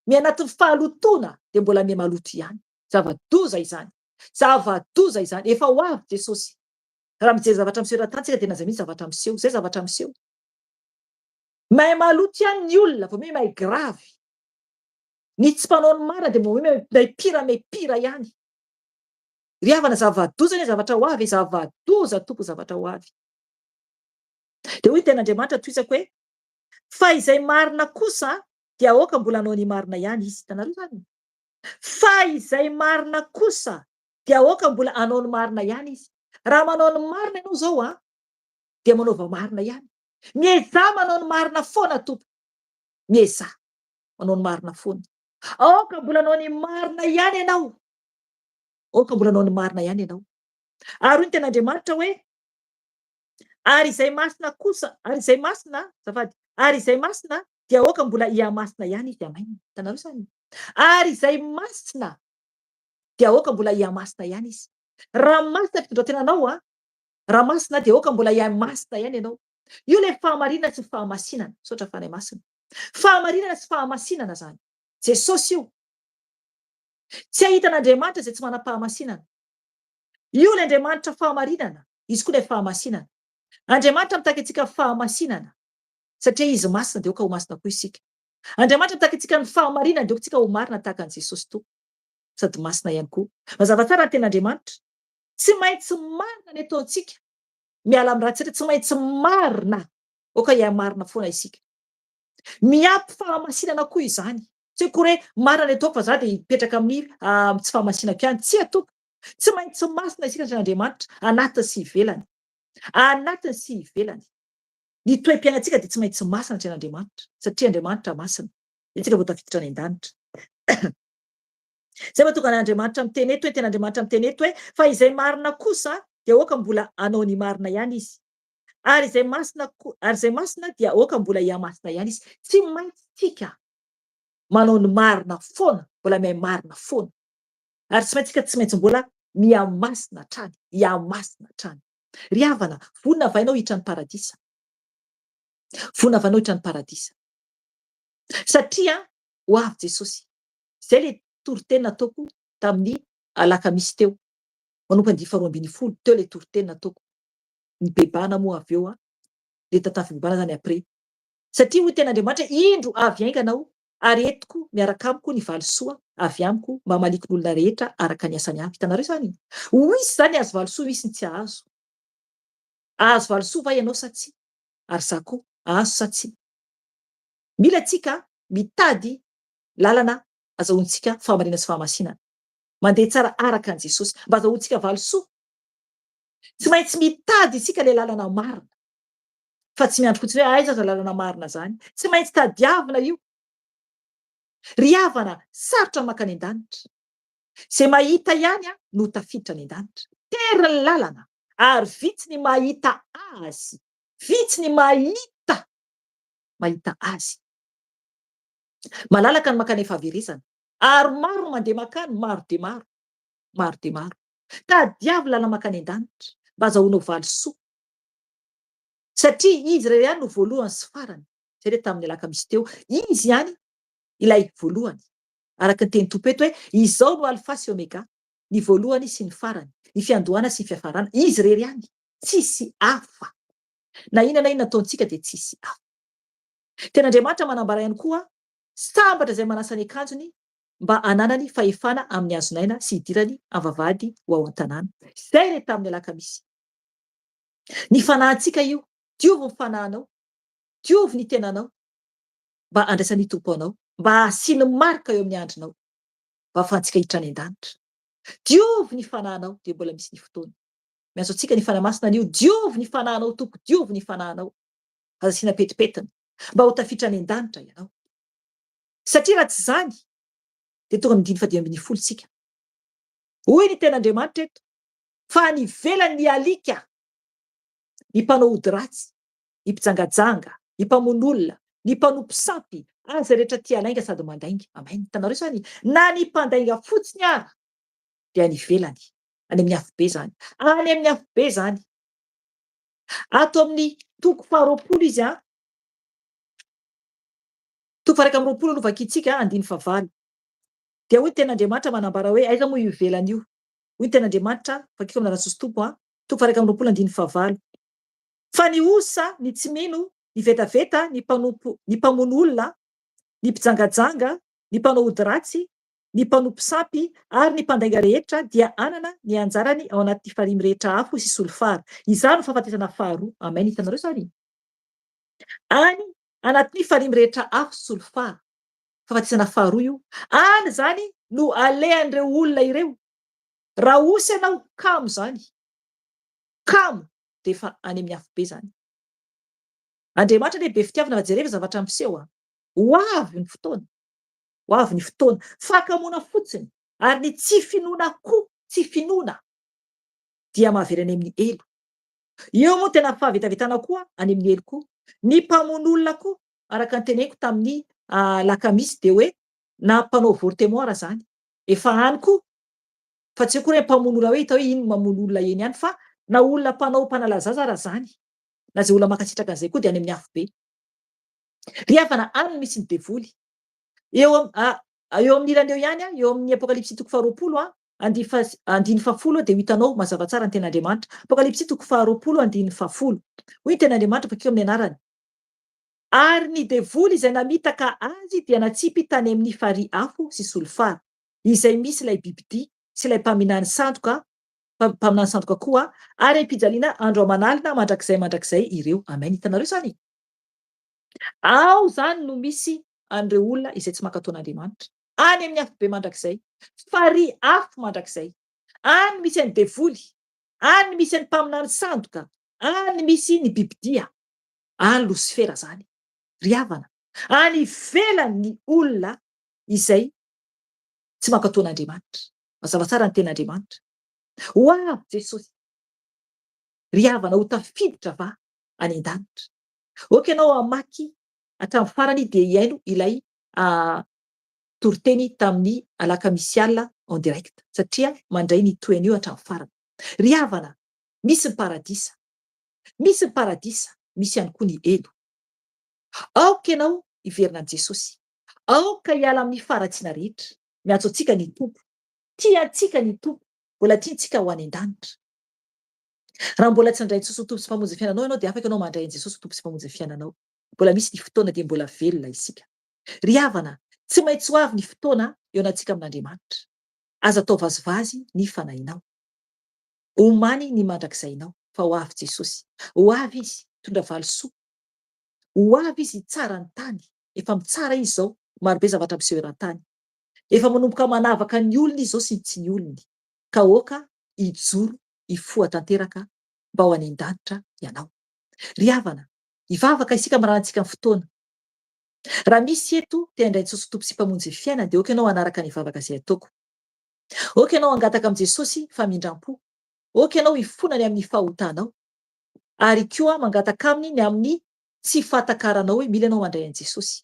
[SPEAKER 1] Mianatin'ny fahalotona de mbola miha maloto ihany. Zava-doza izany. Zava-doza izany. Efa ho avy Jesosy. Raha mijery zavatra miseho eran-tany tsika de naza mihitsy zavatra miseho. Zay zavatra miseho. mahay maloto ihany ny olona vao mahay gravy. Ny tsy mpanao ny marina dia mahay pira ihany. Ry havana zava-doza ny zavatra ho avy, zava-doza tompo zavatra ho avy. Dia hoy ten'Andriamanitra toisako hoe fa izay marina kosa dia aoka mbola hanao ny marina ihany izy. Hitanareo zany? Fa izay marina kosa dia aoka mbola hanao ny marina ihany izy. Raha manao ny marina ianao zao dia manaova marina ihany. Miezà manao ny marina foana tompo. Miezà manao ny marina foana. Aoka mbola hanao ny marina ihany ianao. Aoka mbola hanao ny marina ihany ianao. Ary hoy ny ten'Andriamanitra hoe ary izay masina kosa, ary izay masina, azafady, ary izay masina dia aoka mbola hiamasina ihany izy. Amen. Hitanareo zany? Ary izay masina dia aoka mbola hiamasina ihany izy. Raha masina fitondrantenanao raha masina dia aoka mbola hiamasina ihany ianao. Io le fahamarinana sy fahamasinana, misaotra fanahy masina. Fahamarinana sy fahamasinana zany. Jesosy io. Tsy ahitan'Andriamanitra izay tsy manam-pahamasinana. Io le Andriamanitra fahamarinana, izy koa le fahamasinana. Andriamanitra mitaka antsika fahamasinana satria izy masina dia aoka ho masina koa isika. Andriamanitra mitaka antsika ny fahamarinana dia aoka ho marina tahaka an'i Jesosy toa, sady masina ihany koa. Mazava tsara ny ten'Andriamanitra. Tsy maintsy marina ny ataontsika. Miala amin'ny ratsy tsy maintsy marina. Aoka hiamarina foana isika. Miampy fahamasinana koa izany. Tsy koa hoe marina ny ataoko fa za dia hipetraka amin'ny tsy fahamasinako ihany. Tsy atompo. Tsy maintsy masina isika Andriamanitra anatiny sy ivelany. Anatiny sy ivelany. Ny toe-piainantsika dia tsy maintsy masina tren'Andriamanitra satria Andriamanitra masina. Isika vao tafiditra any an-danitra. Zay mahatonga n'Andriamanitra miteny eto hoe ten'Andriamanitra miteny eto hoe fa izay marina kosa dia aoka mbola hanao ny marina ihany izy. Ary izay masina dia aoka mbola hiamasina ihany izy. Tsy maintsy tsika manao ny marina foana, mbola mihay marina foana. Ary tsy maintsy tsika tsy maintsy mbola miamasina hatrany, hiamasina hatrany. Ry havana, vonona vainao hiditra ny paradisa. Vonona vainao hiditra ny paradisa. Satria ho avy Jesosy. Zay le toriteny nataoko tamin'ny alakamisy teo. Manompa ny 2:20 teo le toriteny nataoko. Ny bebana moa avy eo le tantafy bebana zany après. Satria hoy ten'Andriamanitra indro avy ainganao ary entiko miaraka amiko ny valisoa avy amiko mba maliko n'olona rehetra araka ny asany avy. Hitanareo zany? Misy zany azo valisoa, misy ny tsy ahazo. Azo valisoa va ianao sa tsy? Ary za koa azo sa tsy? Mila tsika mitady lalana azahoantsika fahamarinana sy fahamasinana. Mandeha tsara araka an Jesosy mba azahoantsika valisoa. Tsy maintsy mitady isika le lalana marina. Fa tsy miandry fotsiny hoe aiza aza lalana marina zany. Tsy maintsy tadiavina io. Ry havana, sarotra maka any an-danitra. Zay mahita ihany no tafiditra any an-danitra. Tery ny lalana ary vitsy ny mahita azy. Vitsy ny mahita azy. Malalaka ny makany fahaverezana. Ary maro mandeha makany, maro dia maro. Maro dia maro. Tadiavy lalana makany an-danitra mba azahoanao valisoa. Satria izy irery ihany no voalohany sy farany. Zay le tamin'ny alakamisy teo. Izy ihany ilay voalohany. Araka ny teny Tompo eto hoe izao no alfa sy omega, ny voalohany sy ny farany, ny fiandohana sy ny fiafarana. Izy irery ihany. Tsisy hafa. Na inona ataontsika dia tsisy hafa. Ten'Andriamanitra manambara ihany koa sambatra izay manasa ny akanjony mba hananany fahefana amin'ny hazonaina sy hidirany am-vavahady ho ao an-tanàna. Zay le tamin'ny alakamisy. Ny fanahintsika io, diovy ny fanahinao, diovy ny tenanao, mba andraisan'ny Tompo anao, mba asiany marika eo amin'ny andrinao, mba ahafahantsika hiditra any an-danitra. Diovy ny fanahinao dia mbola misy ny fotoana. Miantso antsika ny fanahy masina an'io, diovy ny fanahinao Tompo, diovy ny fanahinao. Aza asiana petipetina mba ho tafiditra any an-danitra ianao. Satria raha tsy zany dia tonga amin'ny 5:20 sika. Hoy ny ten'Andriamanitra eto fa ny ivelany ny alika, ny mpanao ody ratsy, ny mpijangajanga, ny mpamono olona, ny mpanompo sampy, aza rehetra tia lainga sady mandainga. Amen. Hitanareo zany? Na ny mpandainga fotsiny ara dia any ivelany. Any amin'ny hafobe zany. Any amin'ny hafobe zany. Ato amin'ny toko 20 izy toko 20 no vakitsika 9:9. Dia hoy ten'Andriamanitra manambara hoe aiza moa io ivelany io? Hoy ten'Andriamanitra vakiko amin'ny Ratsy Tompo toko 20 9:9. Fa ny osa ny tsy mino ny vetaveta, ny mpamono olona, ny mpijangajanga, ny mpanao ody ratsy, ny mpanompo sampy ary ny mpandainga rehetra dia anana ny anjarany ao anaty faharimy rehetra afo sy solofara. Izany no fahafatesana faharoa. Amen. Hitanareo zany? Any anatin'ny faharimy rehetra afo sy solofara. Fahafatesana faharoa io. Any zany no alehan'ireo olona ireo. Raha osy ianao kamo zany. Kamo dia efa any amin'ny afo be zany. Andriamanitra ne be fitiavana jereva zavatra miseho. Ho avy ny fotoana. Ho avy ny fotoana. Fakamoana fotsiny ary ny tsy finoana koa, tsy finoana dia mahaverany amin'ny elo. Eo moa tena fahavetavetana koa any amin'ny elo koa. Ny mpamono olona koa araka ny teneniko tamin'ny lakamisy dia hoe na mpanao vortemoara zany. Efa any koa. Fa tsy koa hoe mpamono olona hoe hita hoe iny mamono olona eny ihany fa na olona mpanalazaza raha zany. Na zay olona mankasitraka an'izay koa dia any amin'ny afo be. Ry havana any misy ny devoly. Eo amin'ny ilany eo ihany, eo amin'ny apokalipsy 20 andiny fafolo dia hitanao mazava tsara ny ten'Andriamanitra. Apokalipsy 20 andiny fafolo. Hoy ny ten'Andriamanitra bakeo amin'ny anarany. Ary ny devoly izay namitaka azy dia natsipy tany amin'ny farihy afo sy solofara izay misy ilay bibidia sy ilay mpaminany sandoka koa ary am-pijaliana andro aman'alina mandrakizay ireo. Amen. Hitanareo zany? Ao zany no misy an'ireo olona izay tsy mankataon'Andriamanitra. Any amin'ny afo be mandrakizay. Farihy afo mandrakizay. Any misy any devoly. Any misy any mpaminany sandoka. Any misy ny bibidia. Any Losifera zany. Ry havana. Any ivelany ny olona izay tsy mankataon'Andriamanitra. Mazava tsara ny ten'Andriamanitra. Ho avy Jesosy. Ry havana ho tafiditra va any an-danitra. Oka ianao amaky hatramin'ny farany dia iaino ilay toriteny tamin'ny alakamisy alina en direct satria mandray ny toen'io hatramin'ny farany. Ry havana, misy ny paradisa. Misy ny paradisa, misy ihany koa ny elo. Aoka ianao hiverina an' Jesosy. Aoka hiala amin'ny faratsiana rehetra. Miantso antsika ny tompo. Tia antsika ny tompo. Mbola tiantsika ho any an-danitra. Raha mbola tsy handray Jesosy ho tompo sy mpamonjy ny fiainanao ianao dia afaka ianao mandray Jesosy ho tompo sy mpamonjy ny fiainanao. Mbola misy ny fotoana dia mbola velona isika. Ry havana, tsy maintsy ho avy ny fotoana eo anantsika amin'Andriamanitra. Aza atao vazivazy ny fanahinao. Omany ny mandrakizainao fa ho avy Jesosy. Ho avy izy tondra valosoa. Ho avy izy tsara ny tany. Efa mitsara izy izao. Marobe zavatra miseho eran-tany. Efa manomboka manavaka ny olony izy izao sy ny tsy ny olony. Ka oka hijoro, hifoha tanteraka mba ho any an-danitra ianao. Ry havana, hivavaka isika maranantsika ny fotoana. Raha misy eto te handray Jesosy tompo sy mpamonjy ny fiainana dia oka ianao hanaraka ny vavaka izay ataoko. Oka ianao hangataka amin'i Jesosy famindram-po. Oka ianao hifonany amin'ny fahotanao. Ary koa mangataka aminy ny amin'ny tsy fatakaranao hoe mila ianao mandray an'i Jesosy.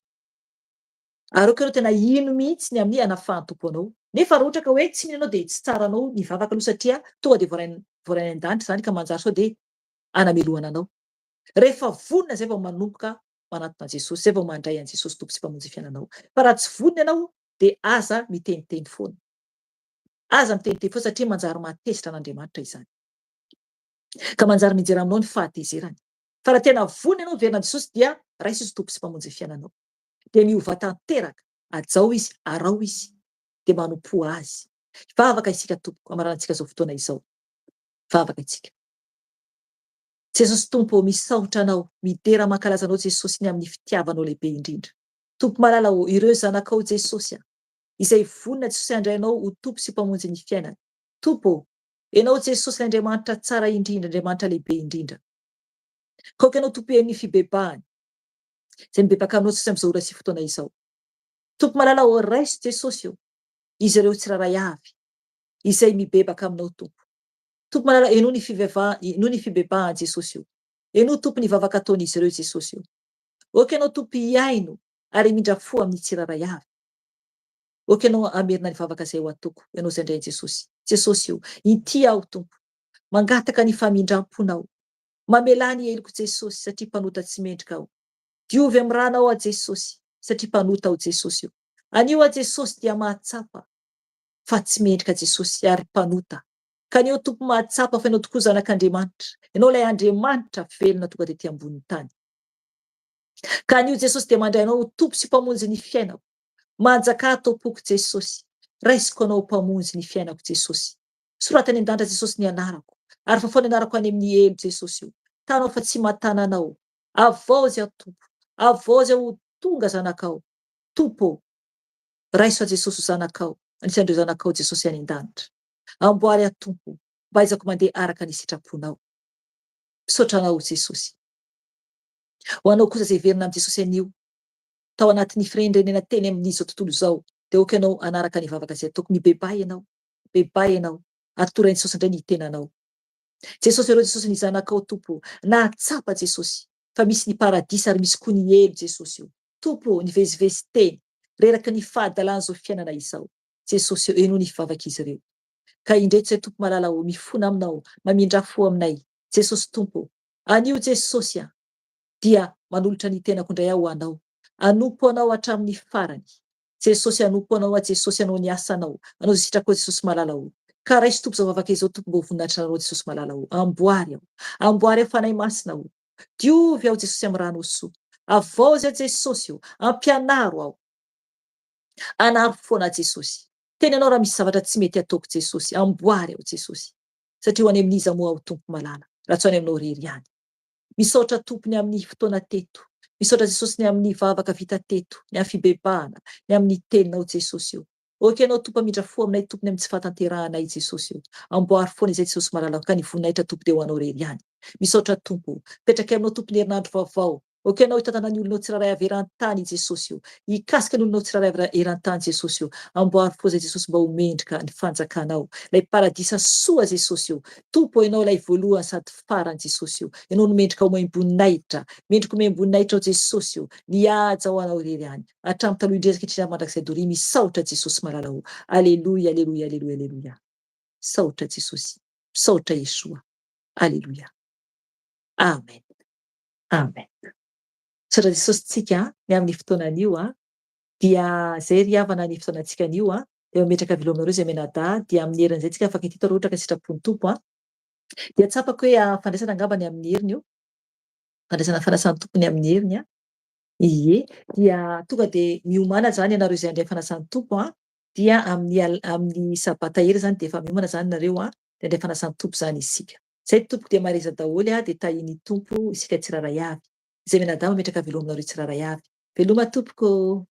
[SPEAKER 1] Ary oka ianao tena ino mihitsy ny amin'ny hanafahan'ny tompo anao. Nefa raha ohatra ka hoe tsy mila ianao dia tsy tsara anao ny vavaka aloha satria tonga dia voarainy an-danitra zany ka manjary sao dia hanamelohana anao. Rehefa vonona zay vao manomboka manatona Jesosy, zay vao mandray an'i Jesosy tompo sy mpamonjy ny fiainanao. Fa raha tsy vonona ianao dia aza miteniteny foana. Aza miteniteny foana satria manjary matezitra an'Andriamanitra izany. Ka manjary mijery aminao ny fahatezerany. Fa raha tena vonona ianao verina Jesosy dia raisy izy tompo sy mpamonjy ny fiainanao. Dia miova tanteraka, ajao izy, arao izy, dia manompo azy. Vavaka isika tompo, amaranantsika izao fotoana izao. Vavaka isika. Jesosy tompo, misaotra anao, midera mankalaza anao Jesosy ny amin'ny fitiavanao lehibe indrindra. Tompo malala ireo zanakao Jesosy izay vonona Jesosy handray anao ho tompo sy mpamonjy ny fiainana. Tompo, ianao Jesosy l'Andriamanitra tsara indrindra, Andriamanitra lehibe indrindra. Kaoka ianao tompo ny fibebahany. Izay mibebaka aminao Jesosy amin'izao ora sy fotoana izao. Tompo malala raiso Jesosy io. Izy ireo tsiraray avy izay mibebaka aminao tompo. Tompo malala eno ny fibebahany Jesosy io. Eno tompo ny vavaka ataon'izy ireo Jesosy io. Oka ianao tompo hiaino ary mindra fo amin'ny tsiraray avy. Oka ianao amerina ny vavaka izay ho atoko. Ianao izay indray Jesosy. Jesosy io, ity aho tompo. Mangataka ny famindram-ponao. Mamelany heliko Jesosy satria mpanota tsy mendrika aho. Diovy amin'ny ranao a Jesosy satria mpanota aho Jesosy io. Anio a Jesosy dia mahatsapa fa tsy mendrika Jesosy ary mpanota. Ka anio tompo mahatsapa fa ianao tokoa zanak'Andriamanitra. Ianao ilay Andriamanitra velona tonga dia ety ambonin'ny tany. Ka anio Jesosy dia mandray anao ho tompo sy mpamonjy ny fiainako. Manjaka Tompoko Jesosy. Raisiko anao mpamonjy ny fiainako Jesosy. Soratany an-danja Jesosy ny anarako. Ary fa foana anarako any amin'ny elo Jesosy io. Tanao fa tsy matana anao. Avaozy aho Tompo. Avaozy aho ho tonga zanakao. Tompo, raiso a Jesosy ho zanakao. Anisan'ireo zanakao Jesosy any an-danitra. Amboary aho Tompo. Mba aizako mandeha araka ny sitraponao. Misaotra anao Jesosy. Ho anao kosa izay verina amin'ny Jesosy anio. Tao anatin'ny firenena teny amin'izao tontolo izao. Dia oka ianao anaraka ny vavaka izay ataoko. Mibebay ianao. Bebay ianao. Atorain'i Jesosy indray ny tenanao. Jesosy ireo Jesosy ny zanakao Tompo. Nahatsapa Jesosy. Fa misy ny paradisa ary misy koa ny elo Jesosy io. Tompo nivezivezy teny. Reraka ny fahadalan'izao fiainana izao. Jesosy io eno ny vavak'izy ireo. Ka indreto izay Tompo malala ho mifona aminao. Mamindrafo aminay. Jesosy Tompo. Anio Jesosy dia manolotra ny tenako indray aho ho anao. Anompo anao hatramin'ny farany. Jesosy anompo anao Jesosy anao ny asanao. Anao zay sitrako Jesosy malala ho. Ka raisy Tompo izao vavaka izao Tompo mbo voninahitra anao Jesosy malala ho. Amboary aho. Amboary aho fanahy masina ho. Diovy aho Jesosy amin'ny rano soa. Avaozy aho Jesosy io. Ampianaro aho. Anaro foana Jesosy. Teny anao raha misy zavatra tsy mety ataoko Jesosy. Amboary aho Jesosy. Satria ho any amin'iza moa aho Tompo malala. Raha tsy ho any aminao rery ihany. Misaotra Tompony amin'ny fotoana teto. Misaotra Jesosy ny amin'ny vavaka vita teto, ny amin'ny fibebahana, ny amin'ny teninao Jesosy io. Oka ianao Tompo amindrafo aminay Tompony amin'ny tsy fahatanteranay Jesosy io. Amboary foana izay Jesosy malala ka ny voninahitra Tompo dia ho anao rery ihany. Misaotra Tompo. Petraka aminao Tompony herinandro vaovao. Oka ianao hitatana ny olonao tsiraray avy eran-tany Jesosy io. Hikasika ny olonao tsiraray avy eran-tany Jesosy io. Amboary foana izay Jesosy mba ho mendrika ny fanjakanao. Lay paradisa soa Jesosy io. Tompo ianao lay voalohany sady farany Jesosy io. Ianao no mendrika ho maimboninahitra. Mendrika ho maimboninahitra Jesosy io. Nihaja ho anao rery ihany. Hatramin'ny taloha indresika hatrany mandrakizay doria misaotra Jesosy malala ho. Aleluia, aleluia, aleluia, aleluia. Misaotra Jesosy. Misaotra Yeshua. Aleluia. Amen. Amen. Misaotra Jesosy tsika ny amin'ny fotoanan'io dia zay ry havana ny fotoanantsika an'io dia mametraka velo aminareo zay menada dia amin'ny herin'izay tsika afaka hitita raha ohatra ka sitrapony Tompo dia tsapako hoe fandraisana angamba ny amin'ny heriny io. Fandraisana fanasana Tompony amin'ny heriny ie dia tonga dia miomana zany ianareo izay andray fanasana Tompo dia amin'ny sabata hery zany dia efa miomana zany nareo dia andray fanasana Tompo zany isika. Zay Tompoko dia mareza daholo dia tahiny Tompo isika tsiraray avy. Zay menada mametraka velo aminareo tsiraray avy. Veloma Tompoko.